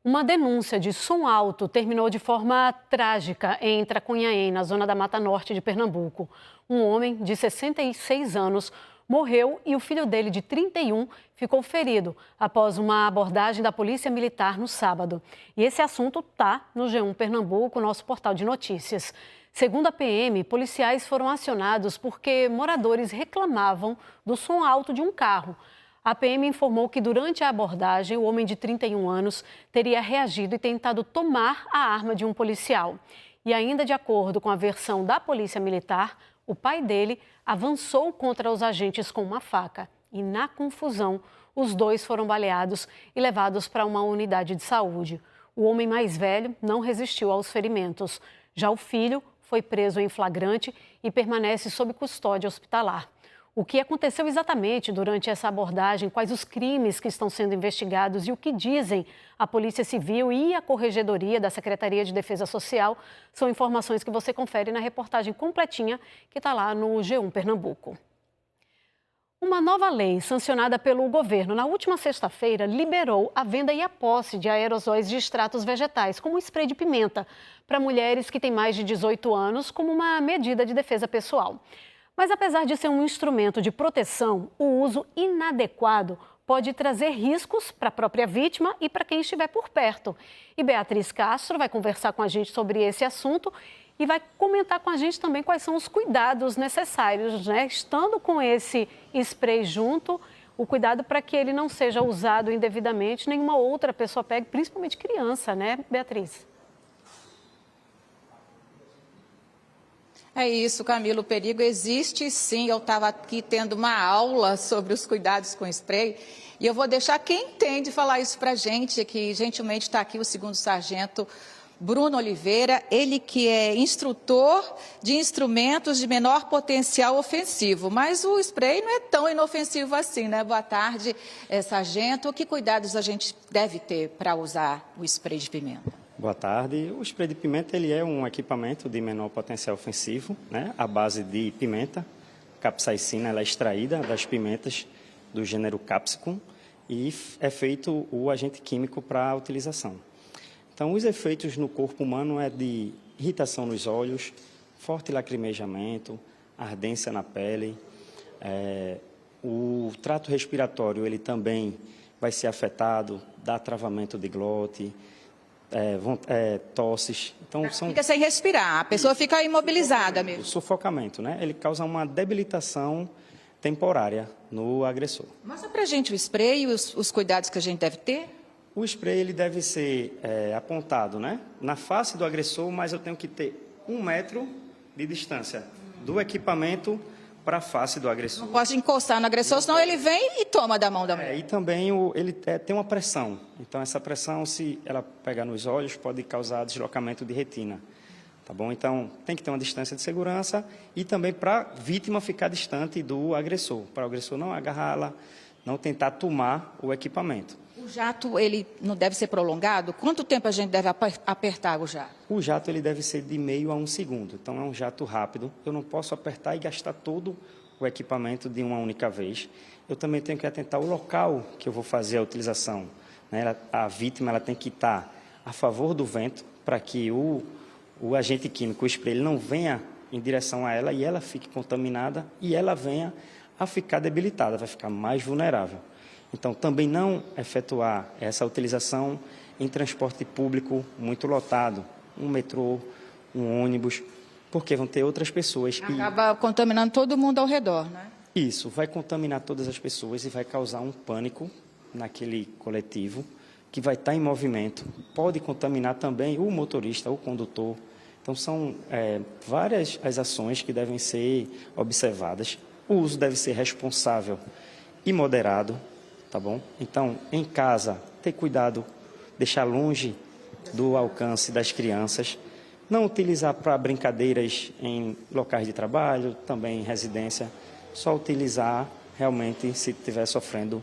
Uma denúncia de som alto terminou de forma trágica em Tracunhaém, na zona da Mata Norte de Pernambuco. Um homem de 66 anos morreu e o filho dele, de 31, ficou ferido após uma abordagem da Polícia Militar no sábado. E esse assunto está no G1 Pernambuco, nosso portal de notícias. Segundo a PM, policiais foram acionados porque moradores reclamavam do som alto de um carro. A PM informou que durante a abordagem, o homem de 31 anos teria reagido e tentado tomar a arma de um policial. E ainda de acordo com a versão da Polícia Militar, o pai dele avançou contra os agentes com uma faca. E na confusão, os dois foram baleados e levados para uma unidade de saúde. O homem mais velho não resistiu aos ferimentos. Já o filho foi preso em flagrante e permanece sob custódia hospitalar. O que aconteceu exatamente durante essa abordagem, quais os crimes que estão sendo investigados e o que dizem a Polícia Civil e a Corregedoria da Secretaria de Defesa Social são informações que você confere na reportagem completinha que está lá no G1 Pernambuco. Uma nova lei sancionada pelo governo na última sexta-feira liberou a venda e a posse de aerosóis de extratos vegetais, como spray de pimenta, para mulheres que têm mais de 18 anos, como uma medida de defesa pessoal. Mas apesar de ser um instrumento de proteção, o uso inadequado pode trazer riscos para a própria vítima e para quem estiver por perto. E Beatriz Castro vai conversar com a gente sobre esse assunto e vai comentar com a gente também quais são os cuidados necessários, né? Estando com esse spray junto, o cuidado para que ele não seja usado indevidamente, nenhuma outra pessoa pegue, principalmente criança, né, Beatriz? É isso, Camila, o perigo existe sim. Eu estava aqui tendo uma aula sobre os cuidados com spray e eu vou deixar quem entende falar isso para a gente, que gentilmente está aqui o 2º Sargento Bruno Oliveira, ele que é instrutor de instrumentos de menor potencial ofensivo, mas o spray não é tão inofensivo assim, né? Boa tarde, Sargento. Que cuidados a gente deve ter para usar o spray de pimenta? Boa tarde. O spray de pimenta ele é um equipamento de menor potencial ofensivo, né? À base de pimenta. Capsaicina ela é extraída das pimentas do gênero Capsicum e é feito o agente químico para a utilização. Então, os efeitos no corpo humano é de irritação nos olhos, forte lacrimejamento, ardência na pele. O trato respiratório ele também vai ser afetado, dá travamento de glote, tosses. Então, fica sem respirar, a pessoa fica imobilizada mesmo. O sufocamento, né? Ele causa uma debilitação temporária no agressor. Mostra pra gente o spray e os cuidados que a gente deve ter. O spray ele deve ser apontado, né, na face do agressor, mas eu tenho que ter 1 metro de distância do equipamento para a face do agressor. Não pode encostar no agressor, senão ele vem e toma da mão da mulher. E também ele tem uma pressão. Então, essa pressão, se ela pegar nos olhos, pode causar deslocamento de retina. Tá bom? Então, tem que ter uma distância de segurança e também para a vítima ficar distante do agressor, para o agressor não agarrá-la, não tentar tomar o equipamento. O jato, ele não deve ser prolongado? Quanto tempo a gente deve apertar o jato? O jato ele deve ser de meio a 1 segundo. Então, é um jato rápido. Eu não posso apertar e gastar todo o equipamento de uma única vez. Eu também tenho que atentar ao local que eu vou fazer a utilização, né? A vítima ela tem que estar a favor do vento para que o agente químico, o spray, ele não venha em direção a ela e ela fique contaminada e ela venha a ficar debilitada, vai ficar mais vulnerável. Então, também não efetuar essa utilização em transporte público muito lotado, um metrô, um ônibus, porque vão ter outras pessoas que... Acaba contaminando todo mundo ao redor, né? Isso, vai contaminar todas as pessoas e vai causar um pânico naquele coletivo que vai estar em movimento. Pode contaminar também o motorista, o condutor. Então, são várias as ações que devem ser observadas. O uso deve ser responsável e moderado. Tá bom? Então, em casa, ter cuidado, deixar longe do alcance das crianças, não utilizar para brincadeiras em locais de trabalho, também em residência, só utilizar realmente se estiver sofrendo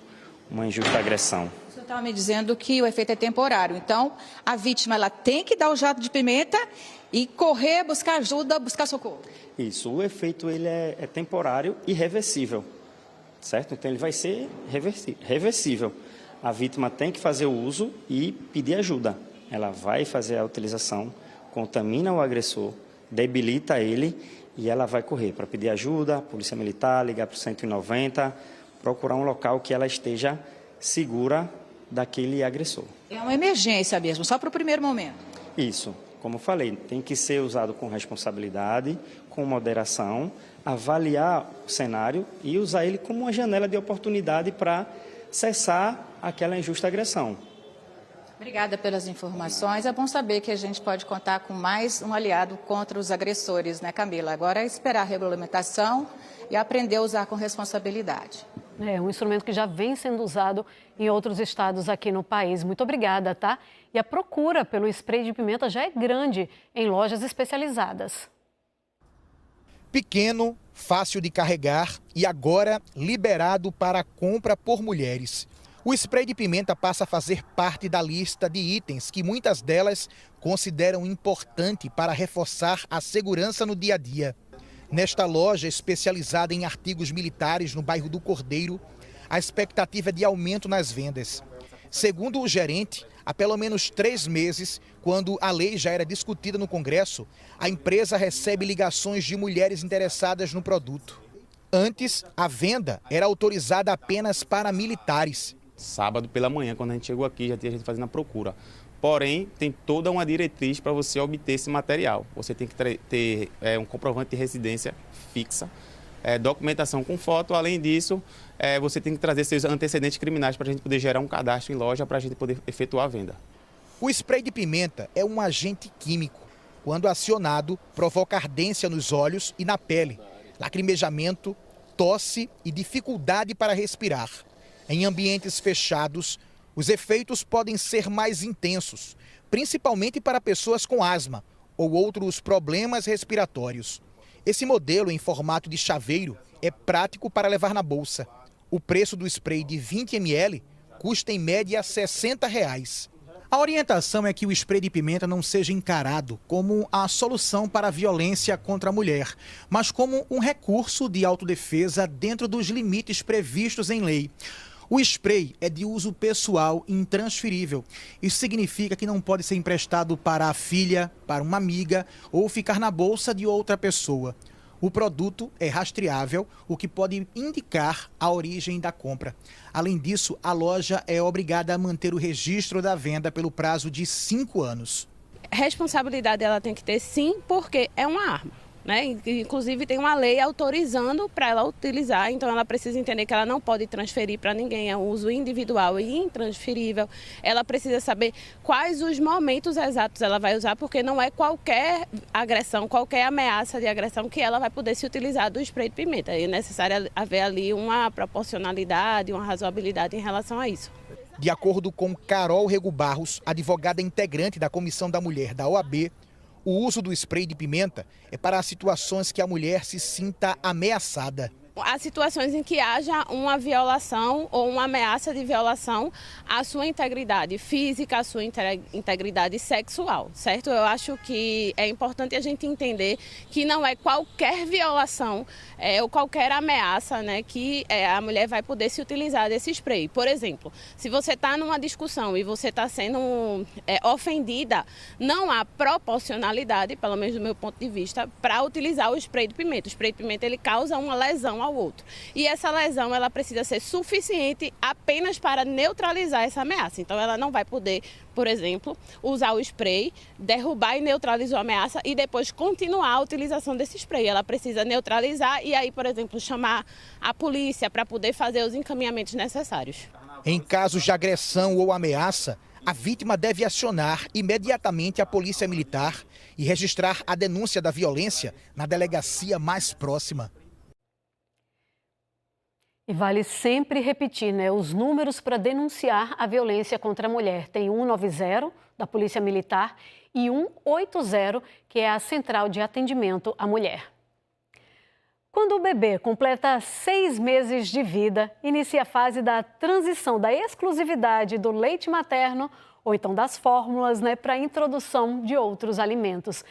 uma injusta agressão. O senhor estava me dizendo que o efeito é temporário, então a vítima ela tem que dar o jato de pimenta e correr, buscar ajuda, buscar socorro. Isso, o efeito ele é temporário e reversível. Certo? Então, ele vai ser reversível. A vítima tem que fazer o uso e pedir ajuda. Ela vai fazer a utilização, contamina o agressor, debilita ele e ela vai correr para pedir ajuda, polícia militar, ligar para o 190, procurar um local que ela esteja segura daquele agressor. É uma emergência mesmo, só para o primeiro momento. Isso. Como falei, tem que ser usado com responsabilidade, com moderação, avaliar o cenário e usar ele como uma janela de oportunidade para cessar aquela injusta agressão. Obrigada pelas informações. É bom saber que a gente pode contar com mais um aliado contra os agressores, né, Camila? Agora é esperar a regulamentação e aprender a usar com responsabilidade. É um instrumento que já vem sendo usado em outros estados aqui no país. Muito obrigada, tá? E a procura pelo spray de pimenta já é grande em lojas especializadas. Pequeno, fácil de carregar e agora liberado para compra por mulheres. O spray de pimenta passa a fazer parte da lista de itens que muitas delas consideram importante para reforçar a segurança no dia a dia. Nesta loja especializada em artigos militares no bairro do Cordeiro, a expectativa é de aumento nas vendas. Segundo o gerente, há pelo menos 3 meses, quando a lei já era discutida no Congresso, a empresa recebe ligações de mulheres interessadas no produto. Antes, a venda era autorizada apenas para militares. Sábado pela manhã, quando a gente chegou aqui, já tinha gente fazendo a procura. Porém, tem toda uma diretriz para você obter esse material. Você tem que ter um comprovante de residência fixa, documentação com foto. Além disso, você tem que trazer seus antecedentes criminais para a gente poder gerar um cadastro em loja para a gente poder efetuar a venda. O spray de pimenta é um agente químico. Quando acionado, provoca ardência nos olhos e na pele, lacrimejamento, tosse e dificuldade para respirar. Em ambientes fechados, os efeitos podem ser mais intensos, principalmente para pessoas com asma ou outros problemas respiratórios. Esse modelo em formato de chaveiro é prático para levar na bolsa. O preço do spray de 20 ml custa em média R$ 60. A orientação é que o spray de pimenta não seja encarado como a solução para a violência contra a mulher, mas como um recurso de autodefesa dentro dos limites previstos em lei. O spray é de uso pessoal intransferível. Isso significa que não pode ser emprestado para a filha, para uma amiga ou ficar na bolsa de outra pessoa. O produto é rastreável, o que pode indicar a origem da compra. Além disso, a loja é obrigada a manter o registro da venda pelo prazo de 5 anos. Responsabilidade ela tem que ter, sim, porque é uma arma. Inclusive tem uma lei autorizando para ela utilizar, então ela precisa entender que ela não pode transferir para ninguém, é um uso individual e intransferível. Ela precisa saber quais os momentos exatos ela vai usar, porque não é qualquer agressão, qualquer ameaça de agressão que ela vai poder se utilizar do spray de pimenta. É necessário haver ali uma proporcionalidade, uma razoabilidade em relação a isso. De acordo com Carol Rego Barros, advogada integrante da Comissão da Mulher da OAB, o uso do spray de pimenta é para as situações que a mulher se sinta ameaçada. Há situações em que haja uma violação ou uma ameaça de violação à sua integridade física, à sua integridade sexual, certo? Eu acho que é importante a gente entender que não é qualquer violação ou qualquer ameaça, que a mulher vai poder se utilizar desse spray. Por exemplo, se você está numa discussão e você está sendo ofendida, não há proporcionalidade, pelo menos do meu ponto de vista, para utilizar o spray de pimenta. O spray de pimenta ele causa uma lesão ao outro. E essa lesão ela precisa ser suficiente apenas para neutralizar essa ameaça. Então ela não vai poder, por exemplo, usar o spray, derrubar e neutralizar a ameaça e depois continuar a utilização desse spray. Ela precisa neutralizar e aí, por exemplo, chamar a polícia para poder fazer os encaminhamentos necessários. Em casos de agressão ou ameaça, a vítima deve acionar imediatamente a polícia militar e registrar a denúncia da violência na delegacia mais próxima. E vale sempre repetir, os números para denunciar a violência contra a mulher. Tem 190 da Polícia Militar e 180, que é a Central de Atendimento à Mulher. Quando o bebê completa 6 meses de vida, inicia a fase da transição da exclusividade do leite materno ou então das fórmulas, para a introdução de outros alimentos.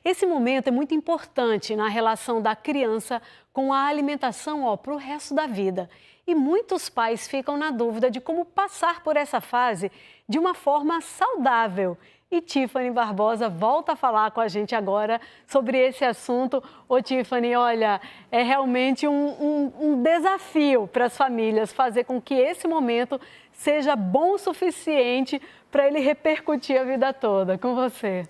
Esse momento é muito importante na relação da criança com a alimentação para o resto da vida. E muitos pais ficam na dúvida de como passar por essa fase de uma forma saudável. E Tiffany Barbosa volta a falar com a gente agora sobre esse assunto. Ô Tiffany, olha, é realmente um desafio para as famílias fazer com que esse momento seja bom o suficiente para ele repercutir a vida toda. Com você.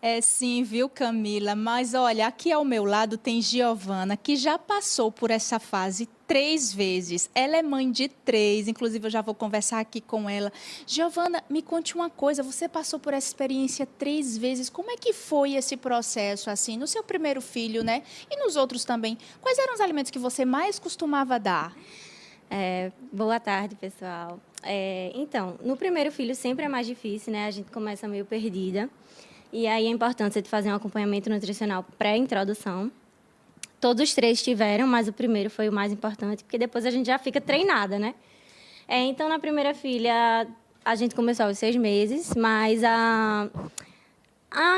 É sim, viu, Camila? Mas olha, aqui ao meu lado tem Giovana, que já passou por essa fase 3 vezes. Ela é mãe de 3, inclusive eu já vou conversar aqui com ela. Giovana, me conte uma coisa, você passou por essa experiência 3 vezes. Como é que foi esse processo, assim, no seu primeiro filho, E nos outros também? Quais eram os alimentos que você mais costumava dar? Boa tarde, pessoal. Então, no primeiro filho sempre é mais difícil, A gente começa meio perdida. E aí a importância de fazer um acompanhamento nutricional pré-introdução. Todos os 3 tiveram, mas o primeiro foi o mais importante, porque depois a gente já fica treinada, né? Então, na primeira filha, a gente começou aos 6 meses, mas a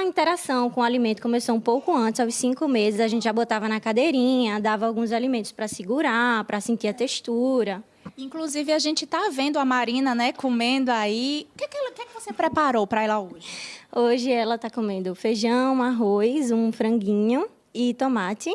interação com o alimento começou um pouco antes, aos 5 meses. A gente já botava na cadeirinha, dava alguns alimentos para segurar, para sentir a textura. Inclusive, a gente está vendo a Marina, né, comendo aí. O que você preparou para ela hoje? Hoje ela está comendo feijão, arroz, um franguinho e tomate.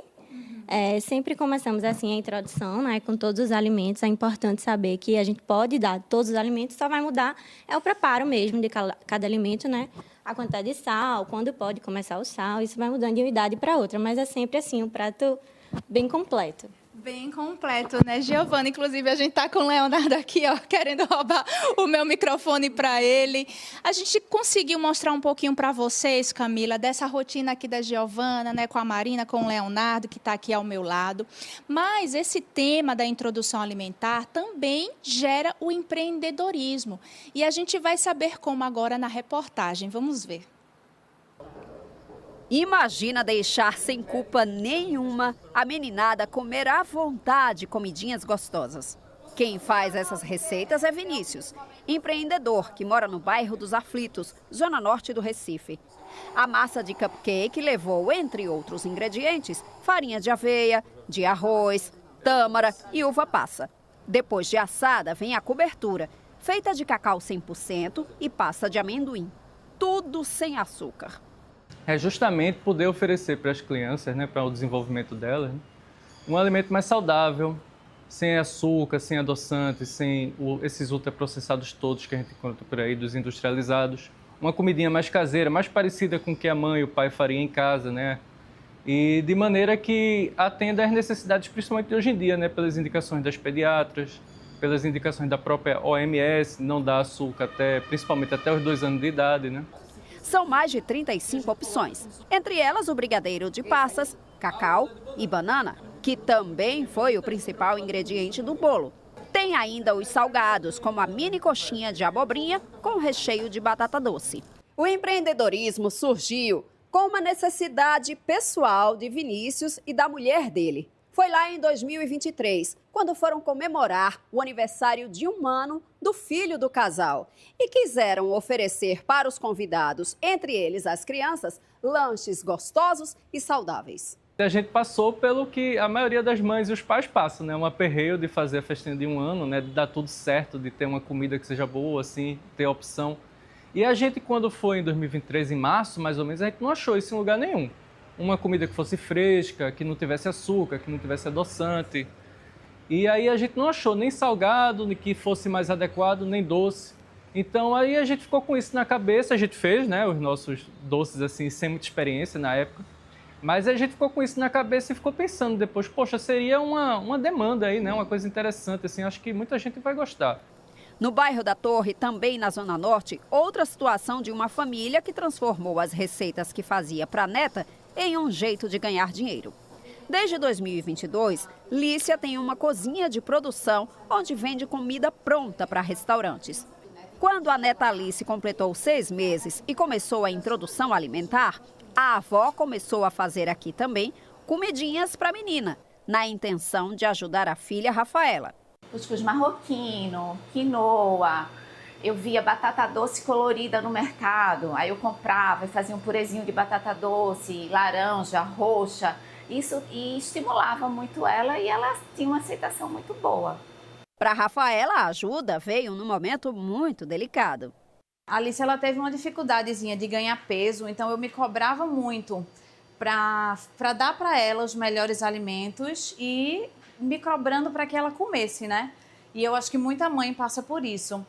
Sempre começamos assim a introdução, né, com todos os alimentos. É importante saber que a gente pode dar todos os alimentos, só vai mudar o preparo mesmo de cada alimento, né? A quantidade de sal, quando pode começar o sal, isso vai mudando de uma idade para outra, mas é sempre assim, um prato bem completo. Bem completo, né, Giovana? Inclusive, a gente está com o Leonardo aqui, ó, querendo roubar o meu microfone para ele. A gente conseguiu mostrar um pouquinho para vocês, Camila, dessa rotina aqui da Giovana, né, com a Marina, com o Leonardo, que está aqui ao meu lado. Mas esse tema da introdução alimentar também gera o empreendedorismo. E a gente vai saber como agora na reportagem. Vamos ver. Imagina deixar sem culpa nenhuma a meninada comer à vontade comidinhas gostosas. Quem faz essas receitas é Vinícius, empreendedor que mora no bairro dos Aflitos, zona norte do Recife. A massa de cupcake levou, entre outros ingredientes, farinha de aveia, de arroz, tâmara e uva passa. Depois de assada, vem a cobertura, feita de cacau 100% e pasta de amendoim. Tudo sem açúcar. É justamente poder oferecer para as crianças, né, para o desenvolvimento delas, né, um alimento mais saudável, sem açúcar, sem adoçante, sem esses ultraprocessados todos que a gente encontra por aí, dos industrializados. Uma comidinha mais caseira, mais parecida com o que a mãe e o pai fariam em casa, né? E de maneira que atenda às necessidades, principalmente de hoje em dia, né, pelas indicações das pediatras, pelas indicações da própria OMS, não dá açúcar principalmente até os 2 anos de idade, né? São mais de 35 opções, entre elas o brigadeiro de passas, cacau e banana, que também foi o principal ingrediente do bolo. Tem ainda os salgados, como a mini coxinha de abobrinha com recheio de batata doce. O empreendedorismo surgiu com uma necessidade pessoal de Vinícius e da mulher dele. Foi lá em 2023, quando foram comemorar o aniversário de 1 ano do filho do casal e quiseram oferecer para os convidados, entre eles as crianças, lanches gostosos e saudáveis. A gente passou pelo que a maioria das mães e os pais passam, né? Um aperreio de fazer a festinha de 1 ano, né? De dar tudo certo, de ter uma comida que seja boa, assim, ter opção. E a gente, quando foi em 2023, em março, mais ou menos, a gente não achou isso em lugar nenhum. Uma comida que fosse fresca, que não tivesse açúcar, que não tivesse adoçante. E aí a gente não achou nem salgado, nem que fosse mais adequado, nem doce. Então aí a gente ficou com isso na cabeça, a gente fez, né, os nossos doces assim, sem muita experiência na época. Mas a gente ficou com isso na cabeça e ficou pensando depois, poxa, seria uma demanda aí, né, uma coisa interessante, assim, acho que muita gente vai gostar. No bairro da Torre, também na Zona Norte, outra situação de uma família que transformou as receitas que fazia para a neta em um jeito de ganhar dinheiro. Desde 2022, Lícia tem uma cozinha de produção onde vende comida pronta para restaurantes. Quando a neta Alice completou 6 meses e começou a introdução alimentar, a avó começou a fazer aqui também comidinhas para a menina, na intenção de ajudar a filha Rafaela. Cuscuz marroquino, quinoa. Eu via batata doce colorida no mercado, aí eu comprava e fazia um purezinho de batata doce, laranja, roxa, isso e estimulava muito ela e ela tinha uma aceitação muito boa. Para Rafaela, a ajuda veio num momento muito delicado. A Alice, ela teve uma dificuldadezinha de ganhar peso, então eu me cobrava muito para dar para ela os melhores alimentos e me cobrando para que ela comesse, né? E eu acho que muita mãe passa por isso.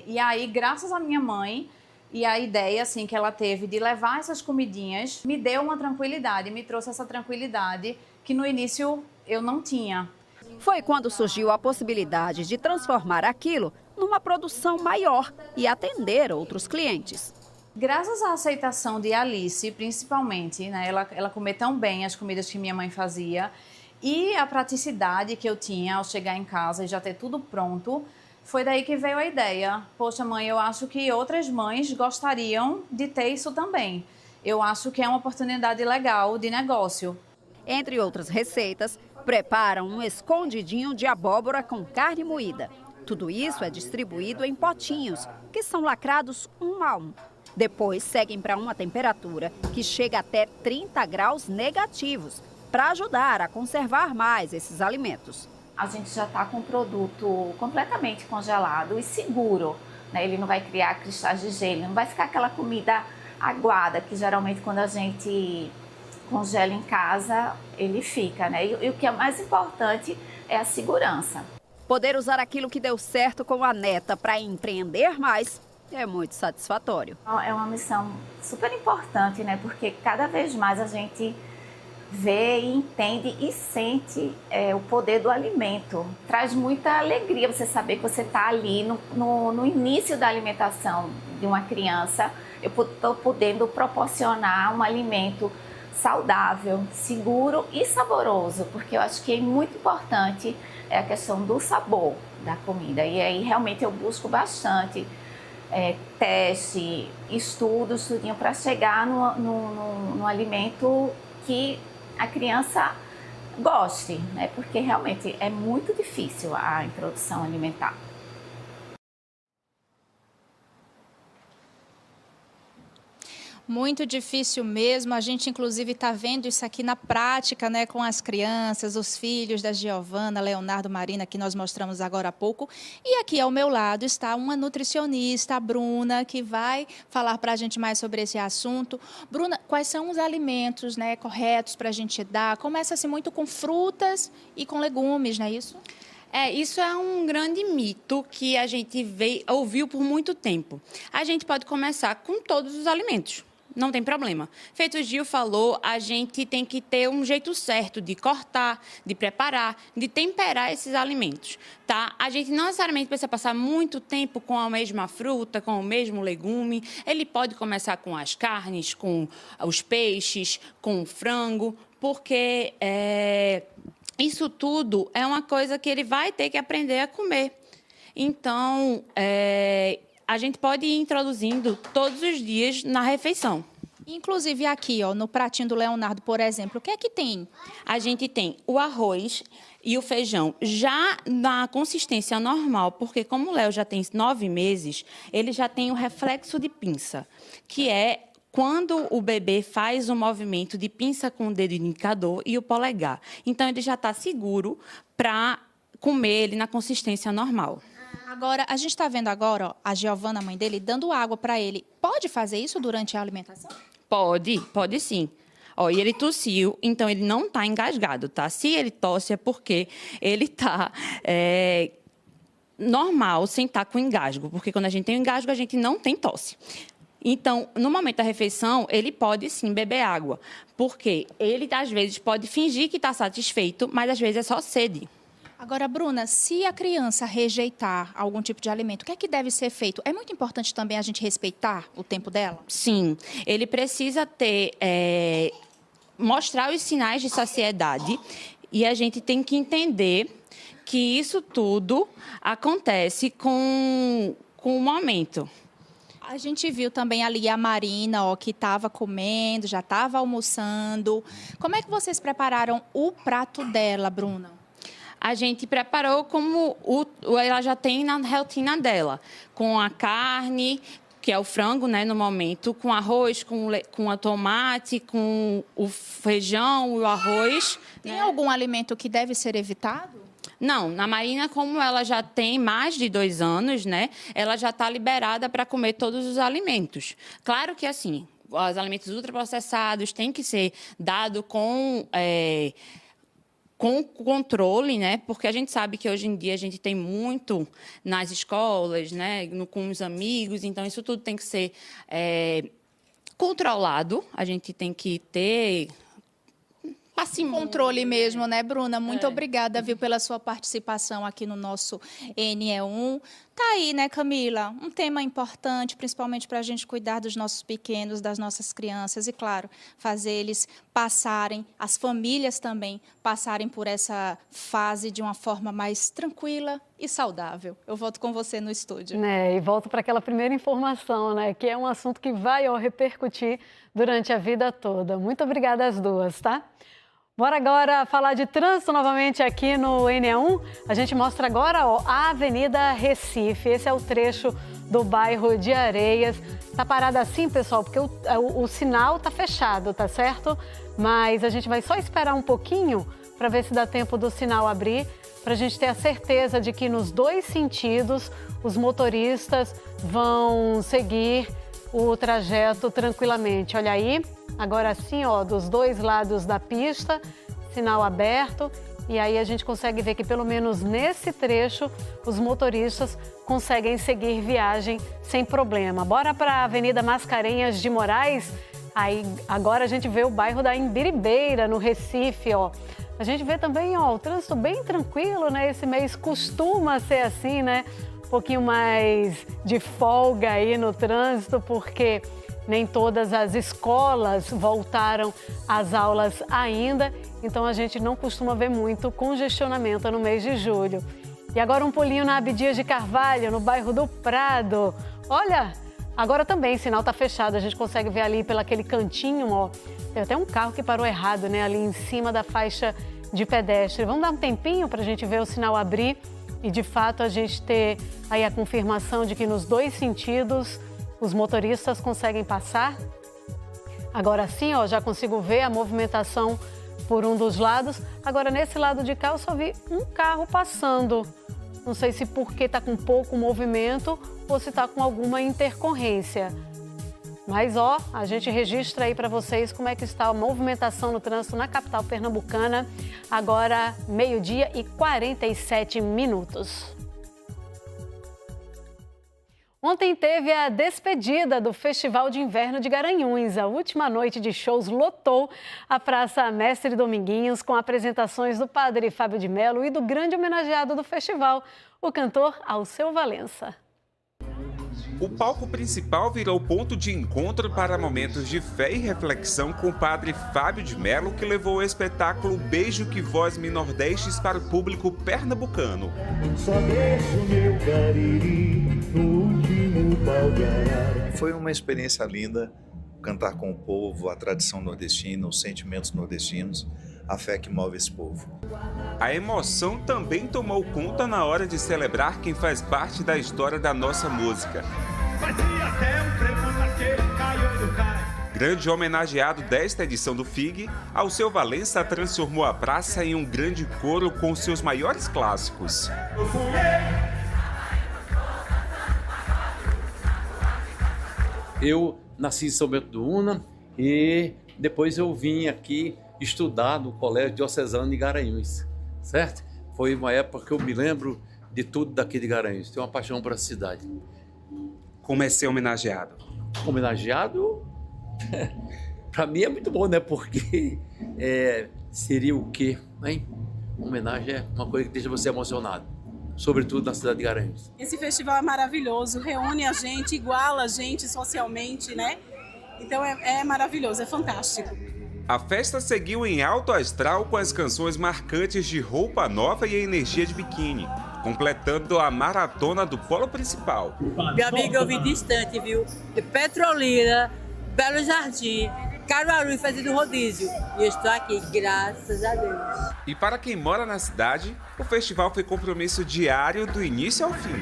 E aí, graças à minha mãe e a ideia assim, que ela teve de levar essas comidinhas, me deu uma tranquilidade, me trouxe essa tranquilidade que no início eu não tinha. Foi quando surgiu a possibilidade de transformar aquilo numa produção maior e atender outros clientes. Graças à aceitação de Alice, principalmente, né, ela comer tão bem as comidas que minha mãe fazia e a praticidade que eu tinha ao chegar em casa e já ter tudo pronto, Foi daí que veio a ideia. Poxa, mãe, eu acho que outras mães gostariam de ter isso também. Eu acho que é uma oportunidade legal de negócio. Entre outras receitas, preparam um escondidinho de abóbora com carne moída. Tudo isso é distribuído em potinhos, que são lacrados 1 a 1. Depois seguem para uma temperatura que chega até 30 graus negativos, para ajudar a conservar mais esses alimentos. A gente já está com o produto completamente congelado e seguro, né? Ele não vai criar cristais de gelo, não vai ficar aquela comida aguada que geralmente quando a gente congela em casa ele fica, né? E o que é mais importante é a segurança. Poder usar aquilo que deu certo com a neta para empreender mais é muito satisfatório. É uma missão super importante, né? Porque cada vez mais a gente vê e entende e sente o poder do alimento. Traz muita alegria você saber que você está ali no início da alimentação de uma criança. Eu estou podendo proporcionar um alimento saudável, seguro e saboroso, porque eu acho que é muito importante a questão do sabor da comida. E aí realmente eu busco bastante teste, estudos, tudinho para chegar no alimento que a criança goste, né? Porque realmente é muito difícil a introdução alimentar. Muito difícil mesmo, a gente inclusive está vendo isso aqui na prática, né, com as crianças, os filhos da Giovana, Leonardo, Marina, que nós mostramos agora há pouco. E aqui ao meu lado está uma nutricionista, a Bruna, que vai falar para a gente mais sobre esse assunto. Bruna, quais são os alimentos, né, corretos para a gente dar? Começa-se muito com frutas e com legumes, não é isso? Isso é um grande mito que a gente ouviu por muito tempo. A gente pode começar com todos os alimentos. Não tem problema. Feito o Gil falou, a gente tem que ter um jeito certo de cortar, de preparar, de temperar esses alimentos, tá? A gente não necessariamente precisa passar muito tempo com a mesma fruta, com o mesmo legume. Ele pode começar com as carnes, com os peixes, com o frango, porque isso tudo é uma coisa que ele vai ter que aprender a comer. Então, a gente pode ir introduzindo todos os dias na refeição. Inclusive aqui, ó, no pratinho do Leonardo, por exemplo, o que é que tem? A gente tem o arroz e o feijão já na consistência normal, porque como o Léo já tem 9 meses, ele já tem o reflexo de pinça, que é quando o bebê faz o movimento de pinça com o dedo indicador e o polegar. Então, ele já está seguro para comer ele na consistência normal. Agora, a gente está vendo agora, ó, a Giovana, a mãe dele, dando água para ele. Pode fazer isso durante a alimentação? Pode sim. Ó, e ele tossiu, então ele não está engasgado, tá? Se ele tosse é porque ele está normal sem estar com engasgo, porque quando a gente tem engasgo, a gente não tem tosse. Então, no momento da refeição, ele pode sim beber água, porque ele, às vezes, pode fingir que está satisfeito, mas, às vezes, é só sede. Agora, Bruna, se a criança rejeitar algum tipo de alimento, o que é que deve ser feito? É muito importante também a gente respeitar o tempo dela? Sim, ele precisa mostrar os sinais de saciedade e a gente tem que entender que isso tudo acontece com o momento. A gente viu também ali a Marina, ó, que estava comendo, já estava almoçando. Como é que vocês prepararam o prato dela, Bruna? A gente preparou como ela já tem na rotina dela, com a carne, que é o frango, né, no momento, com arroz, com a tomate, com o feijão e o arroz. Tem algum alimento que deve ser evitado? Não, na Marina, como ela já tem mais de 2 anos, né, ela já está liberada para comer todos os alimentos. Claro que, assim, os alimentos ultraprocessados têm que ser dados com controle, né? Porque a gente sabe que hoje em dia a gente tem muito nas escolas, né? Com os amigos, então isso tudo tem que ser máximo controle mesmo, né, Bruna? Muito obrigada, viu, pela sua participação aqui no nosso NE1. Tá aí, né, Camila? Um tema importante, principalmente para a gente cuidar dos nossos pequenos, das nossas crianças e, claro, fazer eles passarem, as famílias também passarem por essa fase de uma forma mais tranquila e saudável. Eu volto com você no estúdio. E volto para aquela primeira informação, né, que é um assunto que vai repercutir durante a vida toda. Muito obrigada às duas, tá? Bora agora falar de trânsito novamente aqui no NE1. A gente mostra agora a Avenida Recife. Esse é o trecho do bairro de Areias. Tá parado assim, pessoal, porque o sinal tá fechado, tá certo? Mas a gente vai só esperar um pouquinho para ver se dá tempo do sinal abrir, para a gente ter a certeza de que nos dois sentidos os motoristas vão seguir o trajeto tranquilamente. Olha aí, agora sim, dos dois lados da pista, sinal aberto. E aí a gente consegue ver que pelo menos nesse trecho os motoristas conseguem seguir viagem sem problema. Bora para a Avenida Mascarenhas de Moraes. Aí agora a gente vê o bairro da Imbiribeira, no Recife, A gente vê também, o trânsito bem tranquilo, né? Esse mês costuma ser assim, né? Um pouquinho mais de folga aí no trânsito, porque nem todas as escolas voltaram às aulas ainda, então a gente não costuma ver muito congestionamento no mês de julho. E agora um pulinho na Abdias de Carvalho, no bairro do Prado. Olha, agora também o sinal está fechado, a gente consegue ver ali pelo aquele cantinho, tem até um carro que parou errado, né? Ali em cima da faixa de pedestre. Vamos dar um tempinho para a gente ver o sinal abrir e, de fato, a gente ter aí a confirmação de que nos dois sentidos os motoristas conseguem passar. Agora sim, já consigo ver a movimentação por um dos lados. Agora, nesse lado de cá, eu só vi um carro passando. Não sei se porque está com pouco movimento ou se está com alguma intercorrência. Mas, a gente registra aí para vocês como é que está a movimentação no trânsito na capital pernambucana. Agora, 12h47. Ontem teve a despedida do Festival de Inverno de Garanhuns. A última noite de shows lotou a Praça Mestre Dominguinhos com apresentações do padre Fábio de Mello e do grande homenageado do festival, o cantor Alceu Valença. O palco principal virou ponto de encontro para momentos de fé e reflexão com o padre Fábio de Mello, que levou o espetáculo Beijo que Vós me Nordestes para o público pernambucano. Só deixo meu cariri no último baldear. Foi uma experiência linda, cantar com o povo, a tradição nordestina, os sentimentos nordestinos, a fé que move esse povo. A emoção também tomou conta na hora de celebrar quem faz parte da história da nossa música. Grande homenageado desta edição do FIG, Alceu Valença transformou a praça em um grande coro com seus maiores clássicos. Eu nasci em São Bento do Una e depois eu vim aqui estudar no Colégio Diocesano de Garanhuns, certo? Foi uma época que eu me lembro de tudo daqui de Garanhuns, tenho uma paixão por essa cidade. Como é ser homenageado? Homenageado, para mim é muito bom, né? Porque seria o quê, hein? Homenagem é uma coisa que deixa você emocionado, sobretudo na cidade de Garanhuns. Esse festival é maravilhoso, reúne a gente, iguala a gente socialmente, né? Então é maravilhoso, é fantástico. A festa seguiu em alto astral com as canções marcantes de Roupa Nova e a Energia de Biquíni, completando a maratona do polo principal. Meu amigo, eu vim distante, viu? De Petrolina, Belo Jardim, Caruaru fazendo rodízio. E estou aqui, graças a Deus. E para quem mora na cidade, o festival foi compromisso diário do início ao fim.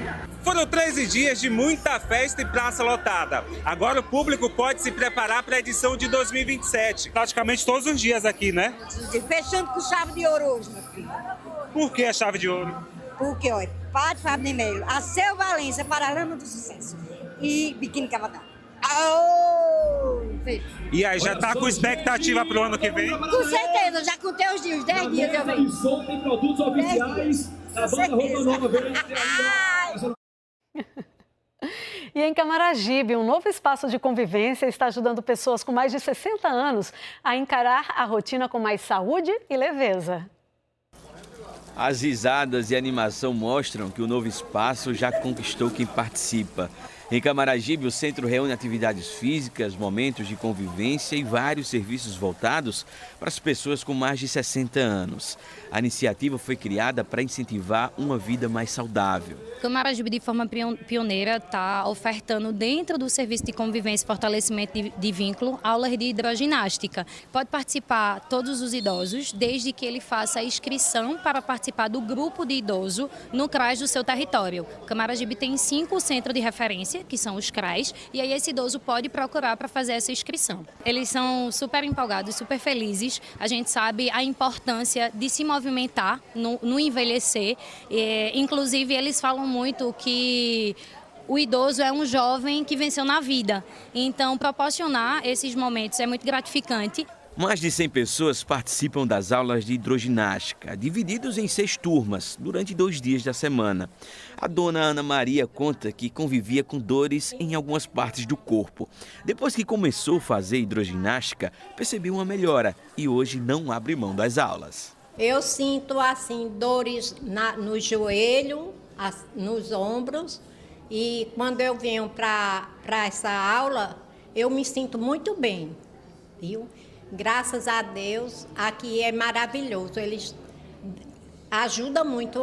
Foram 13 dias de muita festa e praça lotada. Agora o público pode se preparar para a edição de 2027. Praticamente todos os dias aqui, né? Fechando com chave de ouro hoje, meu filho. Por que a chave de ouro? Porque, olha, Padre Fábio de Mello, Alceu Valença, Paralama do Sucesso e Biquíni Cavadão. E aí, já tá com expectativa pro ano que vem? Com certeza, já contei os dias, 10 dias eu venho. Tem produtos oficiais da banda Roupa Nova. E em Camaragibe, um novo espaço de convivência está ajudando pessoas com mais de 60 anos a encarar a rotina com mais saúde e leveza. As risadas e a animação mostram que o novo espaço já conquistou quem participa. Em Camaragibe, o centro reúne atividades físicas, momentos de convivência e vários serviços voltados para as pessoas com mais de 60 anos. A iniciativa foi criada para incentivar uma vida mais saudável. Camaragibe, de forma pioneira, está ofertando dentro do serviço de convivência e fortalecimento de vínculo aulas de hidroginástica. Pode participar todos os idosos, desde que ele faça a inscrição para participar do grupo de idoso no CRAS do seu território. Camaragibe tem 5 centros de referência, que são os CRAS, e aí esse idoso pode procurar para fazer essa inscrição. Eles são super empolgados, super felizes. A gente sabe a importância de se movimentar no envelhecer. Inclusive, eles falam muito que o idoso é um jovem que venceu na vida. Então, proporcionar esses momentos é muito gratificante. Mais de 100 pessoas participam das aulas de hidroginástica, divididos em 6 turmas, durante 2 dias da semana. A dona Ana Maria conta que convivia com dores em algumas partes do corpo. Depois que começou a fazer hidroginástica, percebeu uma melhora e hoje não abre mão das aulas. Eu sinto assim dores no joelho, nos ombros, e quando eu venho para essa aula, eu me sinto muito bem, viu? Graças a Deus, aqui é maravilhoso, eles ajudam muito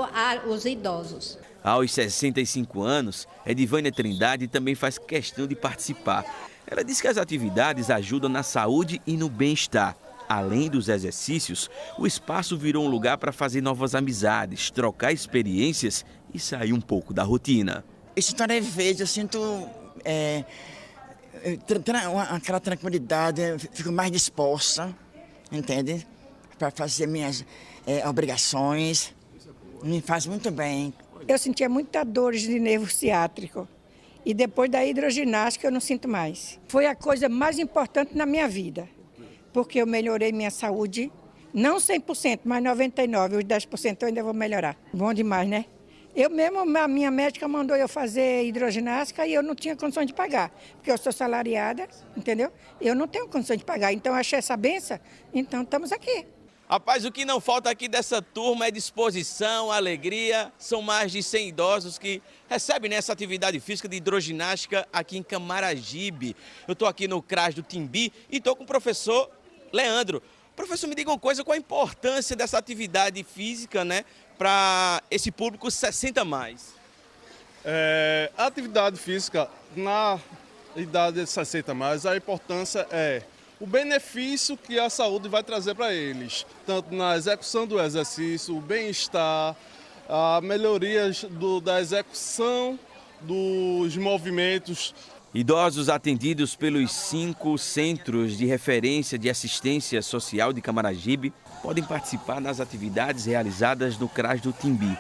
os idosos. Aos 65 anos, Edivânia Trindade também faz questão de participar. Ela diz que as atividades ajudam na saúde e no bem-estar. Além dos exercícios, o espaço virou um lugar para fazer novas amizades, trocar experiências e sair um pouco da rotina. Isso está leve, eu sinto aquela tranquilidade, eu fico mais disposta, entende? Para fazer minhas obrigações, me faz muito bem. Eu sentia muita dor de nervo ciátrico e depois da hidroginástica eu não sinto mais. Foi a coisa mais importante na minha vida, porque eu melhorei minha saúde, não 100%, mas 99%, os 10% eu ainda vou melhorar. Bom demais, né? Eu mesmo, a minha médica mandou eu fazer hidroginástica e eu não tinha condição de pagar, porque eu sou salariada, entendeu? Eu não tenho condição de pagar, então eu achei essa benção, então estamos aqui. Rapaz, o que não falta aqui dessa turma é disposição, alegria. São mais de 100 idosos que recebem essa atividade física de hidroginástica aqui em Camaragibe. Eu estou aqui no CRAS do Timbi e estou com o professor Leandro. Professor, me diga uma coisa, qual a importância dessa atividade física, né, para esse público 60 mais? A atividade física na idade de 60 mais, a importância é o benefício que a saúde vai trazer para eles, tanto na execução do exercício, o bem-estar, a melhoria da execução dos movimentos. Idosos atendidos pelos 5 centros de referência de assistência social de Camaragibe podem participar das atividades realizadas no CRAS do Timbi.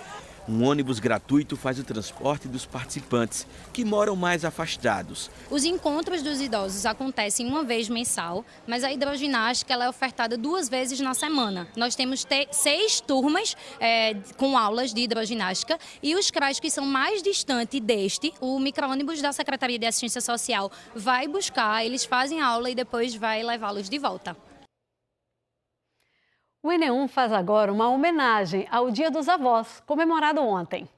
Um ônibus gratuito faz o transporte dos participantes, que moram mais afastados. Os encontros dos idosos acontecem uma vez mensal, mas a hidroginástica ela é ofertada 2 vezes na semana. Nós temos 6 turmas com aulas de hidroginástica e os CRAs que são mais distantes deste, o micro-ônibus da Secretaria de Assistência Social vai buscar, eles fazem a aula e depois vai levá-los de volta. O Enem faz agora uma homenagem ao Dia dos Avós, comemorado ontem.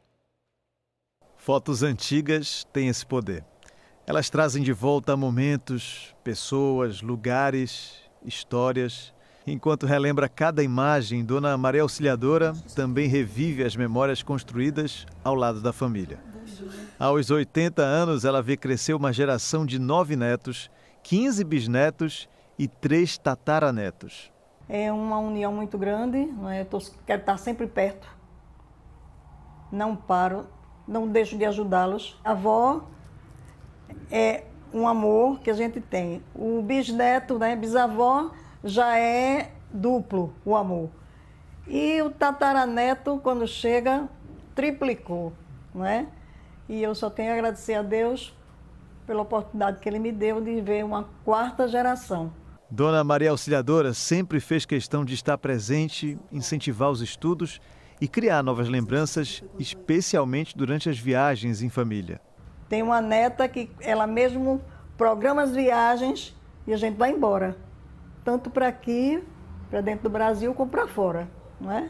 Fotos antigas têm esse poder. Elas trazem de volta momentos, pessoas, lugares, histórias. Enquanto relembra cada imagem, Dona Maria Auxiliadora também revive as memórias construídas ao lado da família. Aos 80 anos, ela vê crescer uma geração de 9 netos, 15 bisnetos e 3 tataranetos. É uma união muito grande, né? Quero estar sempre perto, não paro, não deixo de ajudá-los. A avó é um amor que a gente tem. O bisneto, né, bisavó, já é duplo o amor. E o tataraneto, quando chega, triplicou, né? E eu só tenho a agradecer a Deus pela oportunidade que Ele me deu de ver uma 4ª geração. Dona Maria Auxiliadora sempre fez questão de estar presente, incentivar os estudos e criar novas lembranças, especialmente durante as viagens em família. Tem uma neta que ela mesmo programa as viagens e a gente vai embora. Tanto para aqui, para dentro do Brasil, como para fora, não é?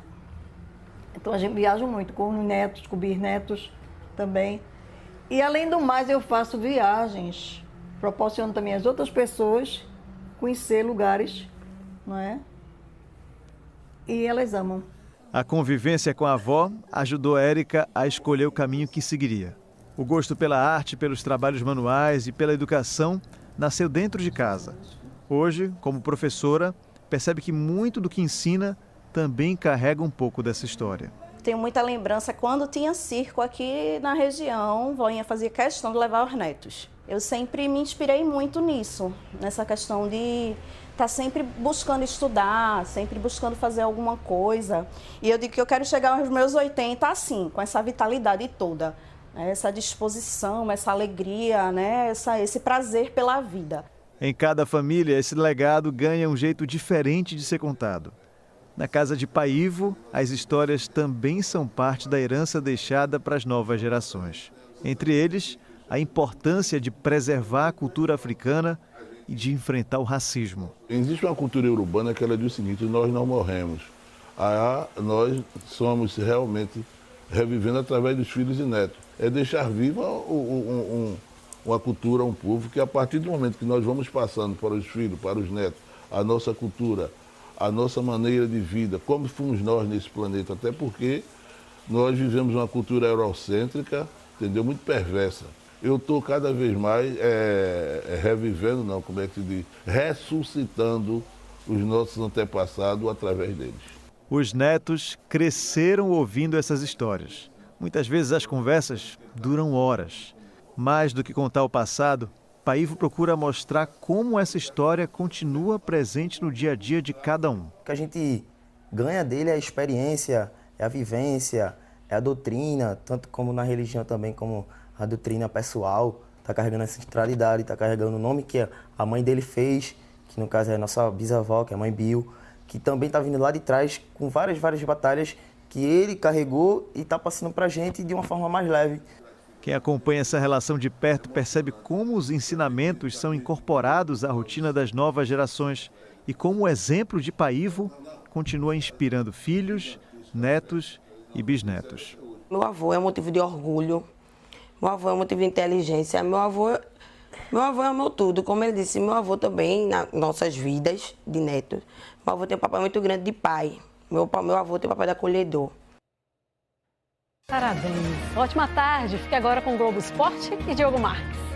Então a gente viaja muito com os netos, com bisnetos também. E além do mais, eu faço viagens, proporciono também às outras pessoas conhecer lugares, não é? E elas amam. A convivência com a avó ajudou a Érica a escolher o caminho que seguiria. O gosto pela arte, pelos trabalhos manuais e pela educação nasceu dentro de casa. Hoje, como professora, percebe que muito do que ensina também carrega um pouco dessa história. Tenho muita lembrança quando tinha circo aqui na região, voinha fazia questão de levar os netos. Eu sempre me inspirei muito nisso, nessa questão de estar sempre buscando estudar, sempre buscando fazer alguma coisa. E eu digo que eu quero chegar aos meus 80 assim, com essa vitalidade toda, né? Essa disposição, essa alegria, né? Esse prazer pela vida. Em cada família, esse legado ganha um jeito diferente de ser contado. Na casa de Pai Ivo, as histórias também são parte da herança deixada para as novas gerações. Entre eles, a importância de preservar a cultura africana e de enfrentar o racismo. Existe uma cultura urbana que ela diz o seguinte: nós não morremos. Nós somos realmente revivendo através dos filhos e netos. É deixar viva uma cultura, um povo, que a partir do momento que nós vamos passando para os filhos, para os netos, a nossa cultura, a nossa maneira de vida, como fomos nós nesse planeta, até porque nós vivemos uma cultura eurocêntrica, entendeu? Muito perversa. Eu estou cada vez mais revivendo, não, como é que se diz? Ressuscitando os nossos antepassados através deles. Os netos cresceram ouvindo essas histórias. Muitas vezes as conversas duram horas. Mais do que contar o passado, Pai Ivo procura mostrar como essa história continua presente no dia a dia de cada um. O que a gente ganha dele é a experiência, é a vivência, é a doutrina, tanto como na religião também, como a doutrina pessoal. Está carregando essa ancestralidade, está carregando o nome que a mãe dele fez, que no caso é a nossa bisavó, que é a mãe Bill, que também está vindo lá de trás com várias batalhas que ele carregou e está passando para a gente de uma forma mais leve. Quem acompanha essa relação de perto percebe como os ensinamentos são incorporados à rotina das novas gerações e como o exemplo de Pai Ivo continua inspirando filhos, netos e bisnetos. Meu avô é motivo de orgulho, meu avô é motivo de inteligência, meu avô é o meu tudo. Como ele disse, meu avô também, nas nossas vidas de netos, meu avô tem um papel muito grande de pai, meu avô tem um papel de acolhedor. Parabéns. Ótima tarde. Fique agora com o Globo Esporte e Diogo Marques.